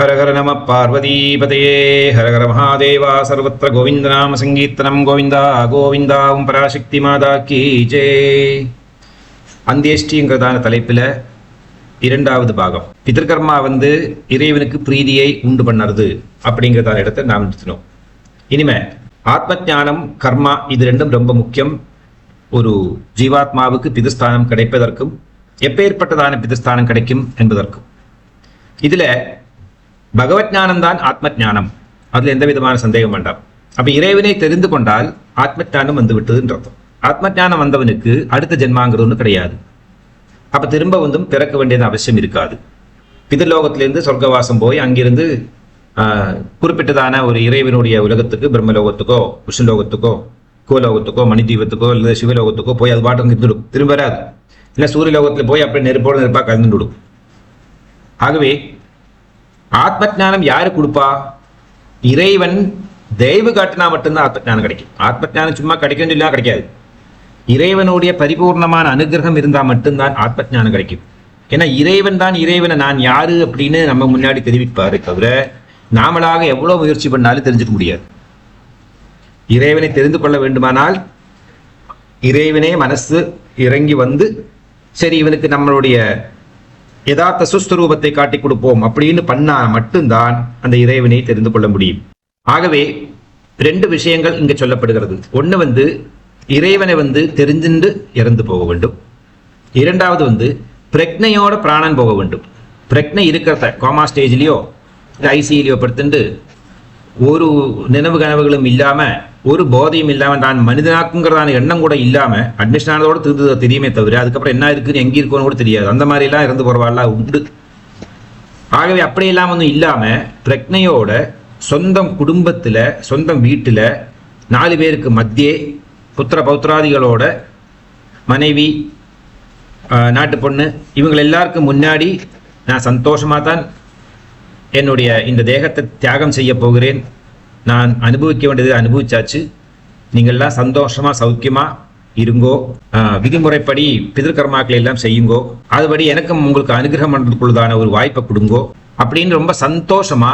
ஹரஹர நம பார்வதீபதையே ஹரஹர மகாதேவா சர்வத்திர கோவிந்தநாம சங்கீர்த்தனம் கோவிந்தா கோவிந்தா பராசக்தி மாதா கீ ஜெய். அந்தியேஷ்டிங்கிறதான தலைப்பில் இரண்டாவது பாகம். பிதர்கர்மா இறைவனுக்கு பிரீதியை உண்டு பண்ணுறது அப்படிங்கிறதான இடத்தை நாம் நிறுத்தினோம். இனிமே ஆத்ம ஞானம் கர்மா இது ரெண்டும் ரொம்ப முக்கியம். ஒரு ஜீவாத்மாவுக்கு பிதஸ்தானம் கிடைப்பதற்கும் எப்பேற்பட்டதான பிதஸ்தானம் கிடைக்கும் என்பதற்கும். இதுல பகவத் ஞானம் தான் ஆத்ம ஞானம், அதுல எந்த விதமான சந்தேகம் வேண்டாம். அப்ப இறைவனை தெரிந்து கொண்டால் ஆத்ம ஞானம் வந்து விட்டதுன்ற ஆத்ம ஞானம் வந்தவனுக்கு அடுத்த ஜென்மாங்கிறது ஒன்று கிடையாது. அப்ப திரும்ப பிறக்க வேண்டியது அவசியம் இருக்காது. பிதர்லோகத்திலிருந்து சொர்க்கவாசம் போய் அங்கிருந்து குறிப்பிட்டதான ஒரு இறைவனுடைய உலகத்துக்கு பிரம்மலோகத்துக்கோ விஷ்ணுலோகத்துக்கோ கோலோகத்துக்கோ மணிதீபத்துக்கோ இல்லை சிவலோகத்துக்கோ போய் அது பாட்டு இருந்துடும், திரும்ப வராது. இல்லை சூரியலோகத்தில் போய் அப்படி நெருப்போடு நெருப்பாக கலந்துடும். ஆகவே ஆத்ம ஞானம் யாரு கொடுப்பா? இறைவன் தெய்வ காட்டினா மட்டும்தான் ஆத்ம ஞானம் கிடைக்கும். ஆத்ம ஞானம் சும்மா கிடைக்கும் சொல்லா கிடைக்காது. இறைவனுடைய பரிபூர்ணமான அனுகிரகம் இருந்தால் மட்டும்தான் ஆத்ம ஞானம் கிடைக்கும். ஏன்னா இறைவன் தான் இறைவனை நான் யாரு அப்படின்னு நம்ம முன்னாடி தெரிவிப்பாரு தவிர நாமளாக எவ்வளவு முயற்சி பண்ணாலும் தெரிஞ்சுக்க முடியாது. இறைவனை தெரிந்து கொள்ள வேண்டுமானால் இறைவனே மனசு இறங்கி சரி இவனுக்கு நம்மளுடைய யதார்த்த சுஸ்வரூபத்தை காட்டி கொடுப்போம் அப்படின்னு பண்ணா மட்டும்தான் அந்த இறைவனை தெரிந்து கொள்ள முடியும். ஆகவே ரெண்டு விஷயங்கள் இங்க சொல்லப்படுகிறது. ஒண்ணு இறைவனை தெரிஞ்சுண்டு இறந்து போக வேண்டும். இரண்டாவது பிரக்னையோட பிராணன் போக வேண்டும். பிரக்னை இருக்கிறத கோமா ஸ்டேஜ்லயோ ஐசியிலையோ படுத்துட்டு ஒரு நினைவு கனவுகளும் இல்லாம ஒரு போதையும் இல்லாம தான் மனிதனாக்குங்கிறதான எண்ணம் கூட இல்லாம அட்மிஷன் ஆனதோட தெரியுமே தவிர அதுக்கப்புறம் என்ன இருக்குன்னு எங்க இருக்குன்னு கூட தெரியாது. அந்த மாதிரி எல்லாம் இறந்து போறவாள்லாம் உண்டு. ஆகவே அப்படியெல்லாம் இல்லாம பிரக்னையோட சொந்தம் குடும்பத்துல சொந்தம் வீட்டுல 4 பேருக்கு மத்தியே புத்திர பௌத்திராதிகளோட மனைவி நாட்டு பொண்ணு இவங்க எல்லாருக்கும் முன்னாடி நான் சந்தோஷமா தான் என்னுடைய இந்த தேகத்தை தியாகம் செய்ய போகிறேன். நான் அனுபவிக்க வேண்டியது அனுபவிச்சாச்சு. நீங்கள்லாம் சந்தோஷமா சௌக்கியமா இருங்கோ, விதிமுறைப்படி பிதர்கர்மாக்களை எல்லாம் செய்யுங்கோ, அதுபடி எனக்கும் உங்களுக்கு அனுகிரகம் பண்ணுறதுக்குள்ளதான ஒரு வாய்ப்பை கொடுங்கோ அப்படின்னு ரொம்ப சந்தோஷமா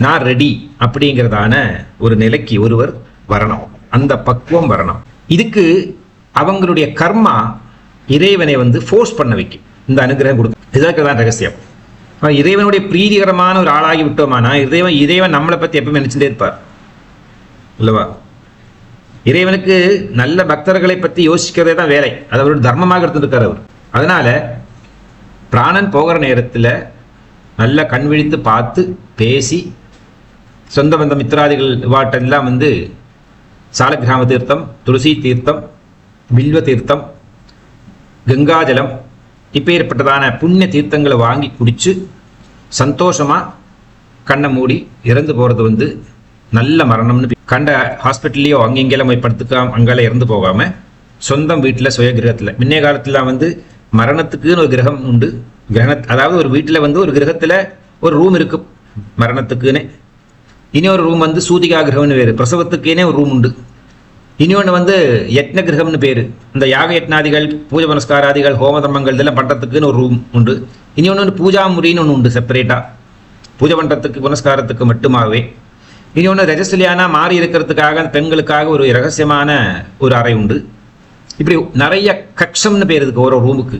நான் ரெடி அப்படிங்கிறதான ஒரு நிலைக்கு ஒருவர் வரணும். அந்த பக்குவம் வரணும். இதுக்கு அவங்களுடைய கர்மா இறைவனை ஃபோர்ஸ் பண்ண வைக்கும். இந்த அனுகிரகம் கொடுக்கும். இதற்கு தான் ரகசியம். இறைவனுடைய பிரீதிகரமான ஒரு ஆளாகி விட்டோமானா இறைவன் நம்மளை பத்தி எப்பவுமே நினைச்சுட்டே இருப்பார் இல்லவா? இறைவனுக்கு நல்ல பக்தர்களை பத்தி யோசிக்கிறதே தான் வேலை. அது அவருடைய தர்மமாக எடுத்துருக்கார் அவர். அதனால பிராணன் போகிற நேரத்துல நல்ல கண் விழித்து பார்த்து பேசி சொந்த பந்த மித்திராதிகள் வாட்டெல்லாம் சாலக்கிராம தீர்த்தம், துளசி தீர்த்தம், வில்வ தீர்த்தம், கங்காஜலம் இப்பேற்பட்டதான புண்ணிய தீர்த்தங்களை வாங்கி குடிச்சு சந்தோஷமா கண்ணை மூடி இறந்து போறது நல்ல மரணம்னு கண்ட ஹாஸ்பிட்டல்லையோ அங்கெங்கெல்லாம் போய் படுத்துக்காம அங்கெல்லாம் இறந்து போகாம சொந்தம் வீட்டில் சுய கிரகத்தில் முன்னைய காலத்துல மரணத்துக்குன்னு ஒரு கிரகம் உண்டு. அதாவது ஒரு வீட்டில் ஒரு கிரகத்துல ஒரு ரூம் இருக்கு மரணத்துக்குன்னு. இனி ஒரு ரூம் சூதிகா கிரகம்னு வேறு, பிரசவத்துக்குன்னே ஒரு ரூம் உண்டு. இனியொன்று யத்ன கிரகம்னு பேரு. இந்த யாக யத்னாதிகள் பூஜை புனஸ்காராதிகள் ஹோம தர்மங்கள் இதெல்லாம் பண்றதுக்குன்னு ஒரு ரூம் உண்டு. இனி பூஜா முறின்னு ஒன்று உண்டு செப்பரேட்டா, பூஜை பண்றதுக்கு புனஸ்காரத்துக்கு மட்டுமாவே. இனி ரஜஸ்லியானா மாறி இருக்கிறதுக்காக பெண்களுக்காக ஒரு ரகசியமான ஒரு அறை உண்டு. இப்படி நிறைய கக்ஷம்னு பேர் இருக்கு ஒரு ரூமுக்கு.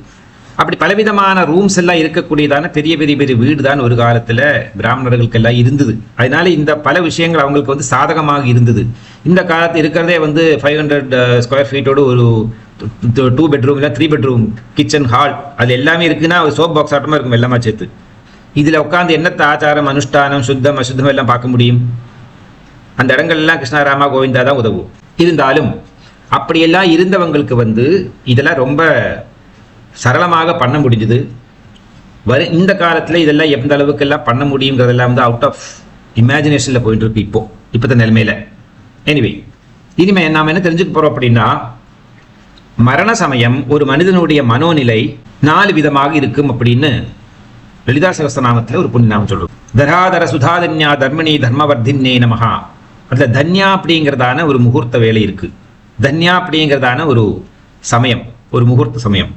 அப்படி பலவிதமான ரூம்ஸ் எல்லாம் இருக்கக்கூடியதான பெரிய பெரிய பெரிய வீடு தான் ஒரு காலத்துல பிராமணர்களுக்கு எல்லாம் இருந்தது. அதனால இந்த பல விஷயங்கள் அவங்களுக்கு சாதகமாக இருந்தது. இந்த காலத்து இருக்கிறதே 500 ஸ்கொயர் ஃபீட்டோடு ஒரு 2 பெட்ரூம் இல்லை 3 பெட்ரூம் கிச்சன் ஹால் அது எல்லாமே இருக்குன்னா ஒரு சோப் பாக்ஸ் ஆட்டமா இருக்கும் எல்லாமே சேர்த்து. இதுல உட்காந்து என்னத்த ஆச்சாரம் அனுஷ்டானம் சுத்தம் அசுத்தம் எல்லாம் பார்க்க முடியும்? அந்த இடங்கள்லாம் கிருஷ்ணாராமா கோவிந்தா தான் உதவும். இருந்தாலும் அப்படியெல்லாம் இருந்தவங்களுக்கு இதெல்லாம் ரொம்ப சரளமாக பண்ண முடிஞ்சுது. இந்த காலத்துல இதெல்லாம் எந்த அளவுக்கு எல்லாம் பண்ண முடியுங்கிறதெல்லாம் அவுட் ஆஃப் இமேஜினேஷன்ல போயிட்டு இருக்கு இப்போத்த நிலைமையில. எனிவே இனிமே நாம என்ன தெரிஞ்சுக்க போறோம் அப்படின்னா, மரண சமயம் ஒரு மனிதனுடைய மனோநிலை 4 விதமாக இருக்கும் அப்படின்னு லலிதா சகஸ்ரநாமத்துல ஒரு புண்ணியநாமம் சொல்றோம். தராதர சுதாதன்யா தர்மணி தர்மவர்தின்னே நமஹா. அதுல தன்யா அப்படிங்கிறதான ஒரு முகூர்த்த வேலை இருக்கு. தன்யா அப்படிங்கிறதான ஒரு சமயம், ஒரு முகூர்த்த சமயம்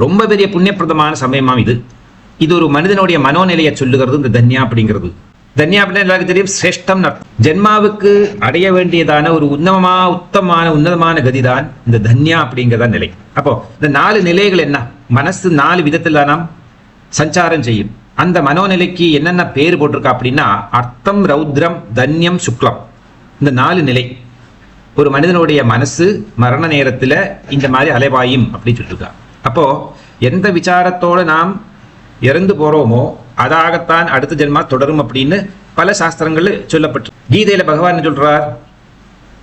ரொம்ப பெரிய புண்ணியப்பிரதமான சமயமாம் இது. இது ஒரு மனிதனுடைய மனோநிலையை சொல்லுகிறது இந்த தன்யா அப்படிங்கிறது. தன்யா அப்படின்னா எல்லாருக்கும் தெரியும், சிரேஷ்டம். ஜென்மாவுக்கு அடைய வேண்டியதான ஒரு உன்னதமான கதிதான் இந்த தன்யா அப்படிங்கிறதா நிலை. அப்போ இந்த 4 நிலைகள் என்ன? மனசு 4 விதத்தில் நாம் சஞ்சாரம் செய்யும். அந்த மனோநிலைக்கு என்னென்ன பேர் போட்டிருக்கா அப்படின்னா அர்த்தம், ரௌத்ரம், தன்யம், சுக்லம். இந்த 4 நிலை ஒரு மனிதனுடைய மனசு மரண நேரத்தில் இந்த மாதிரி அலைவாயும் அப்படின்னு சொல்லியிருக்கா. அப்போ எந்த விசாரத்தோடு நாம் இறந்து போறோமோ அதாகத்தான் அடுத்த ஜென்மா தொடரும் அப்படின்னு பல சாஸ்திரங்கள் சொல்லப்பட்டு. கீதையில பகவான் சொல்றார்,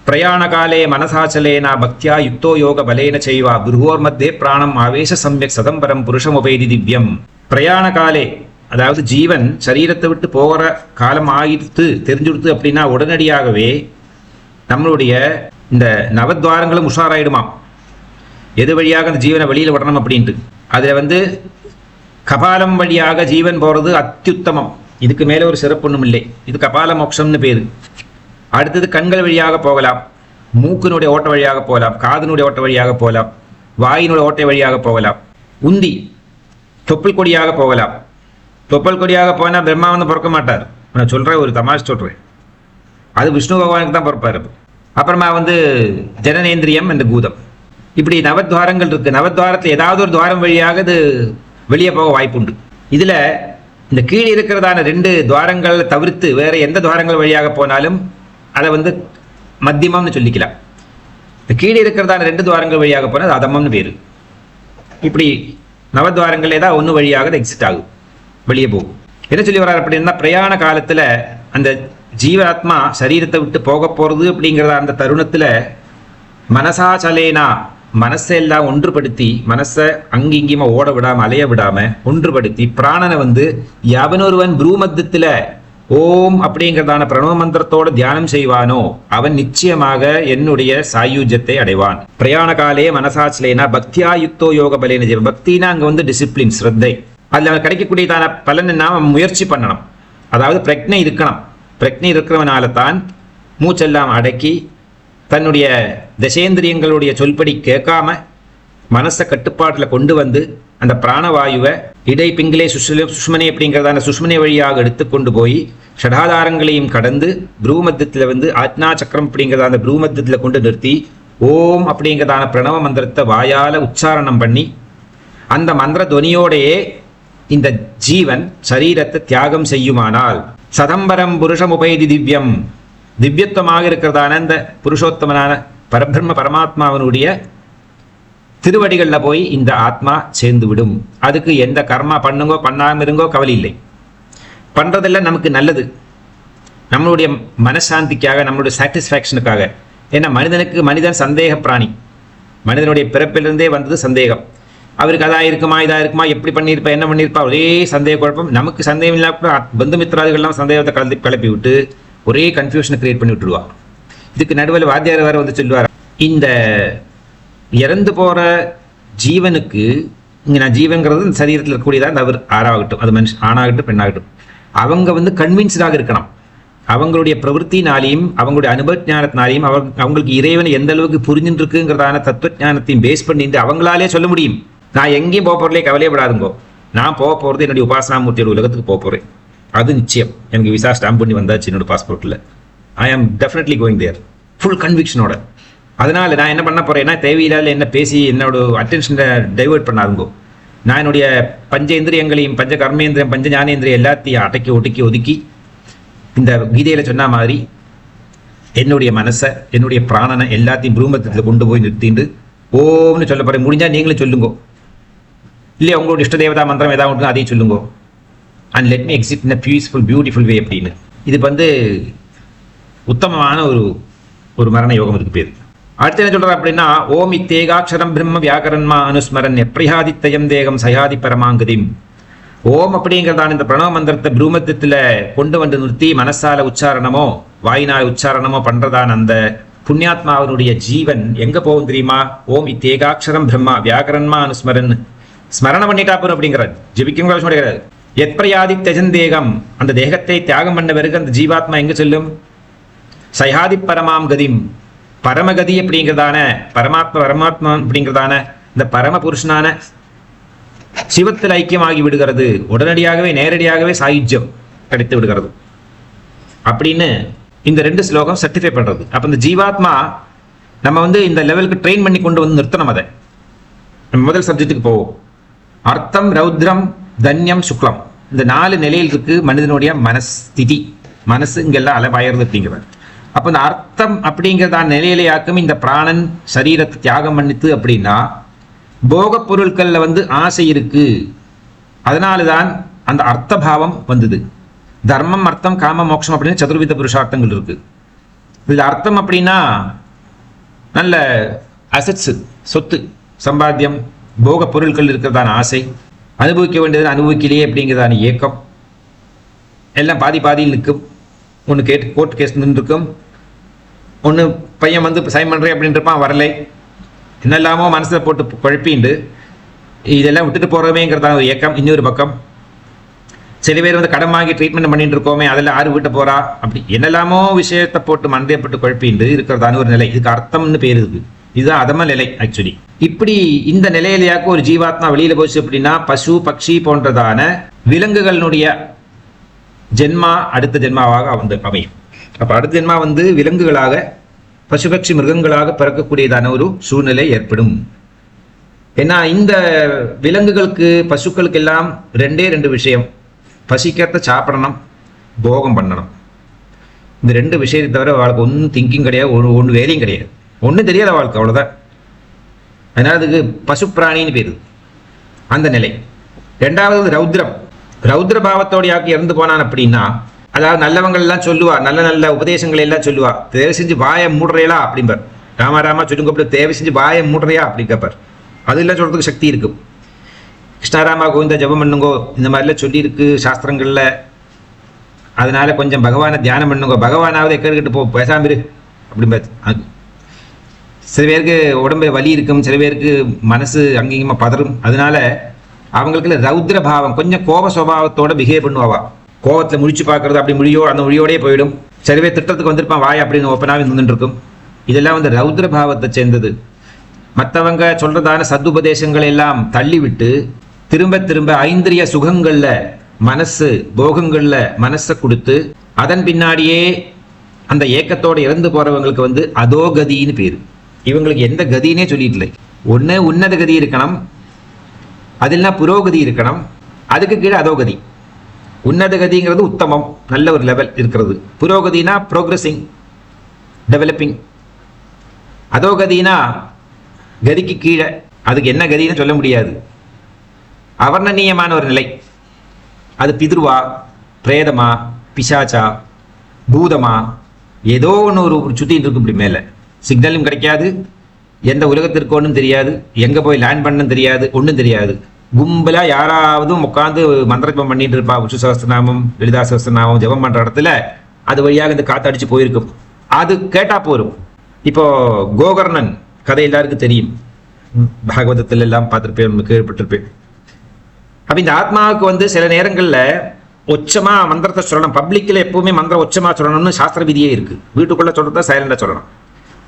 பிரயாண காலே மனசாச்சலேனா பக்தியா யுக்தோ யோக பலேன செய்வா குருவோர் மத்தியே பிராணம் ஆவேச சம்யக் சதம்பரம் புருஷம் உபேதி திவ்யம். பிரயாண காலே, அதாவது ஜீவன் சரீரத்தை விட்டு போகிற காலம் ஆகிடுத்து தெரிஞ்சுடுத்து அப்படின்னா உடனடியாகவே நம்மளுடைய இந்த நவத்வாரங்களும் உஷாராயிடுமாம். எது வழியாக அந்த ஜீவனை வெளியில் விடணும் அப்படின்ட்டு. அதில் கபாலம் வழியாக ஜீவன் போகிறது அத்தியுத்தமம். இதுக்கு மேலே ஒரு சிறப்பு ஒன்றும் இல்லை. இது கபால மோட்சம்னு பேர். அடுத்தது கண்கள் வழியாக போகலாம், மூக்கினுடைய ஓட்ட வழியாக போகலாம், காதனுடைய ஓட்ட வழியாக போகலாம், வாயினுடைய ஓட்டை வழியாக போகலாம், உந்தி தொப்புள் கொடியாக போகலாம். தொப்புள் கொடியாக போனால் பிரம்மா பிறக்க மாட்டார். நான் சொல்கிறேன், ஒரு தமாஷ் சொல்கிறேன், அது விஷ்ணு பகவானுக்கு தான் பிறப்பார். அப்புறமா ஜனனேந்திரியம் என்ற பூதம். இப்படி நவத்வாரங்கள் இருக்கு. நவத்வாரத்தில் ஏதாவது ஒரு துவாரம் வழியாக இது வெளியே போக வாய்ப்புண்டு. இதுல இந்த கீழே இருக்கிறதான 2 துவாரங்கள் தவிர்த்து வேற எந்த துவாரங்கள் வழியாக போனாலும் அதை மத்தியமம்னு சொல்லிக்கலாம். இந்த கீழே இருக்கிறதான 2 துவாரங்கள் வழியாக போனால் அது அதமம்னு பேரு. இப்படி நவத்வாரங்கள் ஏதாவது ஒன்று வழியாக அது எக்ஸிட் ஆகும், வெளியே போகும். என்ன சொல்லி வர்றாரு அப்படின்னா, பிரயாண காலத்துல அந்த ஜீவாத்மா சரீரத்தை விட்டு போக போறது அப்படிங்கிறத அந்த தருணத்துல மனசாச்சலேனா, மனசை எல்லாம் ஒன்றுபடுத்தி, மனசை அங்கிங்கியமா ஓட விடாம அலைய விடாம ஒன்றுபடுத்தி பிராணனை எவனொருவன் ப்ரூமத்தத்துல ஓம் அப்படிங்கிறதான பிரணவ மந்திரத்தோட தியானம் செய்வானோ அவன் நிச்சயமாக என்னுடைய சாயுஜ்யத்தை அடைவான். பிரயாண காலே மனசாச்சலேனா பக்தியா யுக்தோ யோக பலேன ஜீவன். பக்தினா அங்க டிசிப்ளின், ஸ்ரத்தை. அதுல அவன் கிடைக்கக்கூடியதான பலன் நாம முயற்சி பண்ணணும். அதாவது பிரக்ஞை இருக்கணும். பிரக்ஞை இருக்கிறவனால தான் மூச்செல்லாம் அடக்கி தன்னுடைய தசேந்திரியங்களுடைய சொல்படி கேட்காம மனசை கட்டுப்பாட்டில் கொண்டு அந்த பிராணவாயுவை இடை பிங்கிலே சுஷ்மனை அப்படிங்கிறதான சுஷ்மனை வழியாக எடுத்துக்கொண்டு போய் ஷடாதாரங்களையும் கடந்து ப்ரூமத்தியத்தில் ஆத்னா சக்கரம் அப்படிங்கிறத அந்த ப்ரூமத்தியத்தில் கொண்டு நிறுத்தி ஓம் அப்படிங்கிறதான பிரணவ மந்திரத்தை வாயால உச்சாரணம் பண்ணி அந்த மந்திர துவனியோடையே இந்த ஜீவன் சரீரத்தை தியாகம் செய்யுமானால் சதம்பரம் புருஷம் உபேதி திவ்யம், திவ்யத்துவமாக இருக்கிறதான இந்த புருஷோத்தமனான பரபிரம்ம பரமாத்மாவனுடைய திருவடிகளில் போய் இந்த ஆத்மா சேர்ந்து விடும். அதுக்கு எந்த கர்மா பண்ணுங்கோ பண்ணாம இருங்கோ கவலை இல்லை. பண்றதெல்லாம் நமக்கு நல்லது, நம்மளுடைய மனசாந்திக்காக, நம்மளுடைய சாட்டிஸ்ஃபேக்ஷனுக்காக. ஏன்னா மனிதன் சந்தேக பிராணி. மனிதனுடைய பிறப்பிலிருந்தே வந்தது சந்தேகம். அவருக்கு அதா இருக்குமா இதா இருக்குமா, எப்படி பண்ணியிருப்பா என்ன பண்ணியிருப்பா, ஒரே சந்தேக குழப்பம். நமக்கு சந்தேகம் இல்லாம பந்து மித்திராதிகள்லாம் சந்தேகத்தை கிளப்பி விட்டு ஒரே கன்ஃபியூஷனை கிரியேட் பண்ணி விட்டுடுவா. இதுக்கு நடுவில் வாத்தியார் வேற சொல்லுவார், இந்த இறந்து போற ஜீவனுக்கு இங்க நான் ஜீவன்கிறது இந்த சரீரத்தில் இருக்கக்கூடியதான் அவர் ஆறாகட்டும், அது மனுஷன் ஆணாகட்டும் பெண்ணாகட்டும், அவங்க கன்வின்ஸ்டாக இருக்கணும். அவங்களுடைய பிரவൃத்தினாலையும் அவங்களுடைய அனுபவ ஞானத்தினாலையும் அவங்களுக்கு இறைவனை எந்த அளவுக்கு புரிஞ்சுட்டு இருக்குங்கிறதான தத்துவ ஞானத்தையும் பேஸ் பண்ணிட்டு அவங்களாலே சொல்ல முடியும், நான் எங்கேயும் போக போறதுலே கவலையப்படாதுங்கோ, நான் போக போறது என்னுடைய உபாசனாமூர்த்தியோட உலகத்துக்கு போக போறேன், அது நிச்சயம். எனக்கு விசா ஸ்டாம்ப் பண்ணி வந்தாச்சு என்னோட பாஸ்போர்ட்ல, ஐ ஆம் டெஃபினெட்லி கோயிங் தேர், ஃபுல் கன்விக்ஷனோட. அதனால நான் என்ன பண்ண போறேன்னா, தேவையில்லாத என்ன பேசி என்னோட அட்டென்ஷனை டைவெர்ட் பண்ணாதுங்கோ. நான் என்னுடைய பஞ்சேந்திரியங்களையும் பஞ்ச கர்மேந்திரியம் பஞ்ச ஞானேந்திரியம் எல்லாத்தையும் அடக்கி ஒதுக்கி இந்த கீதையில சொன்ன மாதிரி என்னுடைய மனசை என்னுடைய பிராணனை எல்லாத்தையும் ப்ரூமத்தில் கொண்டு போய் நிறுத்திட்டு ஓம்னு சொல்ல போறேன். முடிஞ்சா நீங்களும் சொல்லுங்கோ, இல்லையா உங்களோட இஷ்ட தேவதா மந்திரம் ஏதாவது ஒன்று அதையும் சொல்லுங்கோ. And let me exit in a peaceful beautiful வே அப்படின்னு. இது உத்தமமான ஒரு மரண யோகம் இதுக்கு பேர். அடுத்து என்ன சொல்ற அப்படின்னா, ஓம் இத்தேகாட்சரம் பிரம்ம வியாக்கரன்மா அனுஸ்மரன் எப்ரியாதித்தயம் தேகம் சயாதி பரமாங்கதிம். ஓம் அப்படிங்கிறதான இந்த பிரணவ மந்திரத்தை ப்ரூமத்தியத்தில் கொண்டு நிறுத்தி மனசால உச்சாரணமோ வாயினால் உச்சாரணமோ பண்றதான அந்த புண்ணியாத்மாவனுடைய ஜீவன் எங்க போகும் தெரியுமா? ஓம் இத்தேகாட்சரம் பிரம்மா வியாக்கரன்மா அனுஸ்மரன், ஸ்மரணம் பண்ணிட்டா போறோம் அப்படிங்கிறார். ஜபிக்கும் அவசியம் கிடையாது. எத்பிரயாதி தஜந்தேகம், அந்த தேகத்தை தியாகம் பண்ண பிறகு அந்த ஜீவாத்மா எங்க செல்லும்? சயாதி பரமாம் கதிம், பரமகதி அப்படிங்கிறதான பரமாத்மா அப்படிங்கிறதான இந்த பரம புருஷனான சிவத்தில் ஐக்கியமாகி விடுகிறது, உடனடியாகவே நேரடியாகவே சாயுஜ்யம் கிடைத்து விடுகிறது அப்படின்னு இந்த 2 ஸ்லோகம் சர்டிஃபை பண்றது. அப்ப இந்த ஜீவாத்மா நம்ம இந்த லெவலுக்கு ட்ரெயின் பண்ணி கொண்டு நிறுத்தணும். அதை முதல் சப்ஜெக்ட்டுக்கு போவோம். அர்த்தம், ரௌத்ரம், தன்யம், சுக்லம், இந்த 4 நிலையில் இருக்கு மனிதனுடைய மனஸ்திதி. மனசு இங்கெல்லாம் அலைபாயறது அப்படிங்கிறார். அப்ப இந்த அர்த்தம் அப்படிங்கிறதான் நிலையிலையாக்கும் இந்த பிராணன் சரீரத்தை தியாகம் பண்ணித்து அப்படின்னா போக பொருட்கள்ல ஆசை இருக்கு. அதனாலதான் அந்த அர்த்த பாவம் வந்தது. தர்மம், அர்த்தம், காம, மோட்சம் அப்படின்னு சதுர்வித புருஷார்த்தங்கள் இருக்கு. இதுல அர்த்தம் அப்படின்னா நல்ல அசட்ஸ், சொத்து, சம்பாத்தியம், போக பொருட்கள் இருக்கிறதான ஆசை, அனுபவிக்க வேண்டியது அனுபவிக்கலையே அப்படிங்கிறதான ஏக்கம், எல்லாம் பாதி பாதியில் நிற்கும். ஒன்று கோர்ட் கேஸ் நின்றுருக்கும், ஒன்று பையன் சைன் பண்ணுறேன் அப்படின்ட்டு இருப்பான், வரலை, என்னெல்லாமோ மனசில் போட்டு குழப்பிண்டு இதெல்லாம் விட்டுட்டு போகிறோமேங்கிறதான ஒரு ஏக்கம். இன்னொரு பக்கம் சில பேர் கடன் வாங்கி ட்ரீட்மெண்ட் பண்ணிட்டு இருக்கோமே, அதெல்லாம் ஆறு விட்டு போறா, அப்படி என்னெல்லாமோ விஷயத்தை போட்டு மண்டையப்பட்டு குழப்பிண்டு இருக்கிறதான ஒரு நிலை. இதுக்கு அர்த்தம்னு பேர் இருக்கு. இதுதான் அதம நிலை ஆக்சுவலி. இப்படி இந்த நிலையிலேயாக்க ஒரு ஜீவாத்மா வெளியில போச்சு அப்படின்னா பசு, பக்ஷி போன்றதான விலங்குகளுடைய ஜென்மா அடுத்த ஜென்மாவாக அமையும். அப்ப அடுத்த ஜென்மா விலங்குகளாக, பசு, பக்ஷி, மிருகங்களாக பிறக்கக்கூடியதான ஒரு சூழ்நிலை ஏற்படும். ஏன்னா இந்த விலங்குகளுக்கு, பசுக்களுக்கு எல்லாம் 2 விஷயம். பசிக்கிறத சாப்பிடணும், போகம் பண்ணணும். இந்த 2 விஷயத்தை தவிர அவளுக்கு ஒன்றும் திங்கிங் கிடையாது, ஒன்று வேலையும் கிடையாது, ஒன்றும் தெரியாத வாழ்க்கை, அவ்வளோதான். அதனால அதுக்கு பசு பிராணின்னு பேரு அந்த நிலை. 2வது ரௌத்ரம். ரௌத்ர பாவத்தோடையாக்கி இறந்து போனான் அப்படின்னா, அதாவது நல்லவங்கள் எல்லாம் சொல்லுவா, நல்ல நல்ல உபதேசங்களை எல்லாம் சொல்லுவா, தேவை செஞ்சு வாயை மூடுறையலா அப்படிம்பார். ராமா சொல்லுங்க அப்படி, தேவை செஞ்சு வாயை மூடுறையா அப்படிங்கப்பார். அதெல்லாம் சொல்றதுக்கு சக்தி இருக்கும். கிருஷ்ணாராமா கோவிந்தா ஜபம் பண்ணுங்கோ, இந்த மாதிரிலாம் சொல்லியிருக்கு சாஸ்திரங்கள்ல. அதனால கொஞ்சம் பகவானை தியானம் பண்ணுங்க, பகவானாவது எக்கிட்டு போ, பேசாமிரு அப்படிம்பாரு. சில பேருக்கு உடம்பு வலி இருக்கும், சில பேருக்கு மனசு அங்கேயுமா பதறும். அதனால அவங்களுக்கு ரௌத்ர பாவம், கொஞ்சம் கோப சுபாவத்தோட பிஹேவ் பண்ணுவாவா. கோபத்தில் முழிச்சு பார்க்கறது, அப்படி அந்த மொழியோடய போயிடும். சில பேர் திட்டத்துக்கு வந்திருப்பான், வாய் அப்படின்னு ஓப்பனாகவே நின்றுட்டு இருக்கும். இதெல்லாம் ரௌத்ர பாவத்தை சேர்ந்தது. மற்றவங்க சொல்றதான சதுபதேசங்களை எல்லாம் தள்ளிவிட்டு திரும்ப திரும்ப ஐந்திரிய சுகங்கள்ல மனசு, போகங்கள்ல மனசை கொடுத்து அதன் பின்னாடியே அந்த ஏக்கத்தோட இறந்து போறவங்களுக்கு அதோகதின்னு பேரு. இவங்களுக்கு எந்த கதினே சொல்லிட்டு இல்லை. ஒண்ணு உன்னத கதி இருக்கணும், அதில்னா புரோகதி இருக்கணும், அதுக்கு கீழே அதோகதி. உன்னத கதிங்கிறது உத்தமம், நல்ல ஒரு லெவல் இருக்கிறது. புரோகதினா ப்ரோக்ரஸிங், டெவலப்பிங். அதோகதினா கதிக்கு கீழே, அதுக்கு என்ன கதின்னு சொல்ல முடியாது, அவர்ணனீயமான ஒரு நிலை. அது பிதுருவா, பிரேதமா, பிசாச்சா, பூதமா, ஏதோ ஒன்று ஒரு சுத்திட்டு இருக்கும். இப்படி மேலே சிக்னலும் கிடைக்காது, எந்த உலகத்திற்கு ஒன்றும் தெரியாது, எங்கே போய் லேண்ட் பண்ணணும் தெரியாது, ஒன்றும் தெரியாது. கும்பலாக யாராவது உட்காந்து மந்திர ஜபம் பண்ணிட்டு இருப்பா. விஷ்ணு சகஸ்திரநாமம், லலிதா சகஸ்திரநாமம் ஜபம் பண்ணுற இடத்துல அது வழியாக இந்த காற்று அடிச்சு போயிருக்கும். அது கேட்டா போரும். இப்போ கோகர்ணன் கதை எல்லாருக்கும் தெரியும், பாகவதத்தில் எல்லாம் பார்த்துருப்பேன், கேள்விப்பட்டிருப்பேன். அப்ப இந்த ஆத்மாவுக்கு சில நேரங்கள்ல உச்சமா மந்திரத்தை சொல்லணும். பப்ளிக்ல எப்பவுமே மந்திரம் உச்சமா சொல்லணும்னு சாஸ்திர விதியே இருக்கு. வீட்டுக்குள்ள சொல்றதா சைலண்டா சொல்லணும்.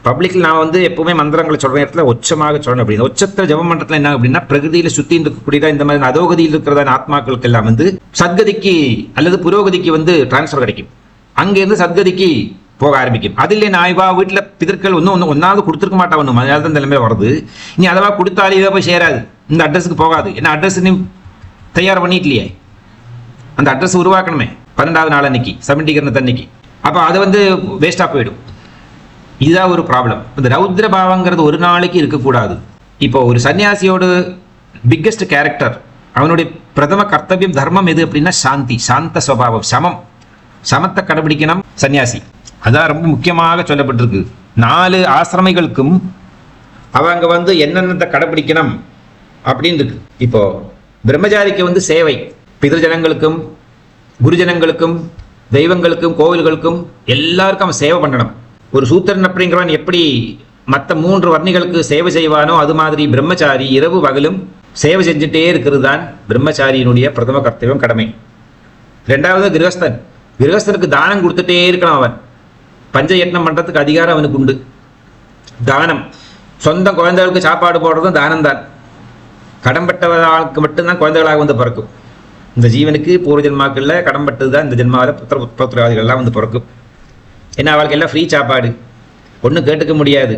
பப்ளிக்ல நான் எப்பவுமே மந்திரங்களை சொல்ற இடத்துல உச்சமாக சொல்லணும். அப்படின்னு உச்சத்தை ஜபம் பண்றதுல என்ன அப்படின்னா, பிரகதியில சுத்தி இருக்கக்கூடிய இந்த மாதிரி அதோகதியில் இருக்கிறதான ஆத்மாக்களுக்கு எல்லாம் சத்கதிக்கு அல்லது புரோகதிக்கு டிரான்ஸ்பர் கிடைக்கும். அங்கிருந்து சத்கதிக்கு போக ஆரம்பிக்கும். அதில் நாய்வா வீட்டுல பிதற்கள் ஒன்னாவது கொடுத்துருக்க மாட்டா, ஒன்றும் அதனால தான் நிலைமை வருது. நீ அதவா கொடுத்தாலே இதை போய் சேராது, இந்த அட்ரஸுக்கு போகாது. என்ன அட்ரஸ் நீ தயார் பண்ணிக்கலையே, அந்த அட்ரஸ் உருவாக்கணுமே 12வது நாள் அன்னைக்கு, சமண்டீகரண அன்னைக்கு. அப்போ அது வேஸ்டா போயிடும். இதுதான் ஒரு ப்ராப்ளம். இந்த ரௌத்ர பாவங்கிறது ஒரு நாளைக்கு இருக்கக்கூடாது. இப்போ ஒரு சன்னியாசியோட பிக்கெஸ்ட் கேரக்டர், அவனுடைய பிரதம கர்த்தவியம் தர்மம் எது அப்படின்னா சாந்தி, சாந்த சுபாவம், சமம், சமத்தை கடைபிடிக்கணும் சன்னியாசி. அதான் ரொம்ப முக்கியமாக சொல்லப்பட்டிருக்கு. 4 ஆசிரமைகளுக்கும் அவங்க என்னென்னத்தை கடைபிடிக்கணும் அப்படின்னு இருக்கு. இப்போ பிரம்மச்சாரிக்கு சேவை, பிதர்ஜனங்களுக்கும் குருஜனங்களுக்கும் தெய்வங்களுக்கும் கோவில்களுக்கும் எல்லாருக்கும் அவன் சேவை பண்ணணும். ஒரு சூத்திரன் அப்படிங்கிறவன் எப்படி மற்ற 3 வர்ணிகளுக்கு சேவை செய்வானோ அது மாதிரி பிரம்மச்சாரி இரவு பகலும் சேவை செஞ்சுட்டே இருக்கிறது தான் பிரம்மச்சாரியினுடைய பிரதம கர்த்தவியம், கடமை. 2வது கிரகஸ்தன், கிரகஸ்தனுக்கு தானம் கொடுத்துட்டே இருக்கணும். அவன் பஞ்சயத்னம் பண்றதுக்கு அதிகாரம் அவனுக்கு உண்டு. தானம், சொந்த குழந்தைகளுக்கு சாப்பாடு போடுறதும் தானம் தான். கடன்பட்டவர்களுக்கு மட்டும்தான் குழந்தைகளாக வந்து பிறக்கும். இந்த ஜீவனுக்கு பூர்வ ஜென்மாக்களில் கடன்பட்டது தான் இந்த ஜென்மாவில் புத்திராதிகள்லாம் வந்து பிறக்கும். ஏன்னா அவளுக்கு எல்லாம் ஃப்ரீ சாப்பாடு, ஒன்றும் கேட்டுக்க முடியாது.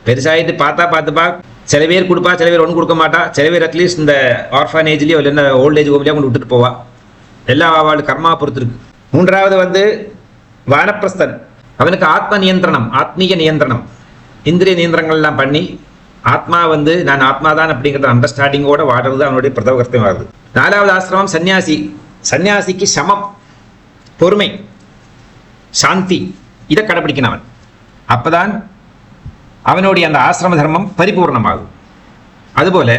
பெருசாகிட்டு பார்த்துப்பா, சில பேர் கொடுப்பா, சில பேர் ஒன்றும் கொடுக்க மாட்டா, சில பேர் அட்லீஸ்ட் இந்த ஆர்ஃபனேஜ்லேயோ இல்லைன்னா ஓல்டேஜ் ஹோம்லேயோ கொண்டு விட்டுட்டு போவா. எல்லாம் அவள் கர்மா பொறுத்து இருக்கு. மூன்றாவது வந்து வானப்பிரஸ்தன். அவனுக்கு ஆத்ம நியந்திரணம், ஆத்மீக நியந்திரணம், இந்திரிய நியந்திரங்கள்லாம் பண்ணி ஆத்மா வந்து நான் ஆத்மா தான் அப்படிங்கிற அண்டர்ஸ்டாண்டிங்கோட வாடுறது அவனுடைய பிரதம கர்த்தம் வருது. நாலாவது ஆசிரமம் சன்னியாசி. சன்னியாசிக்கு சமம், பொறுமை, சாந்தி, இதை கடைப்பிடிக்கணும் அவன். அப்பதான் அவனுடைய அந்த ஆசிரம தர்மம் பரிபூர்ணமாகும். அதுபோல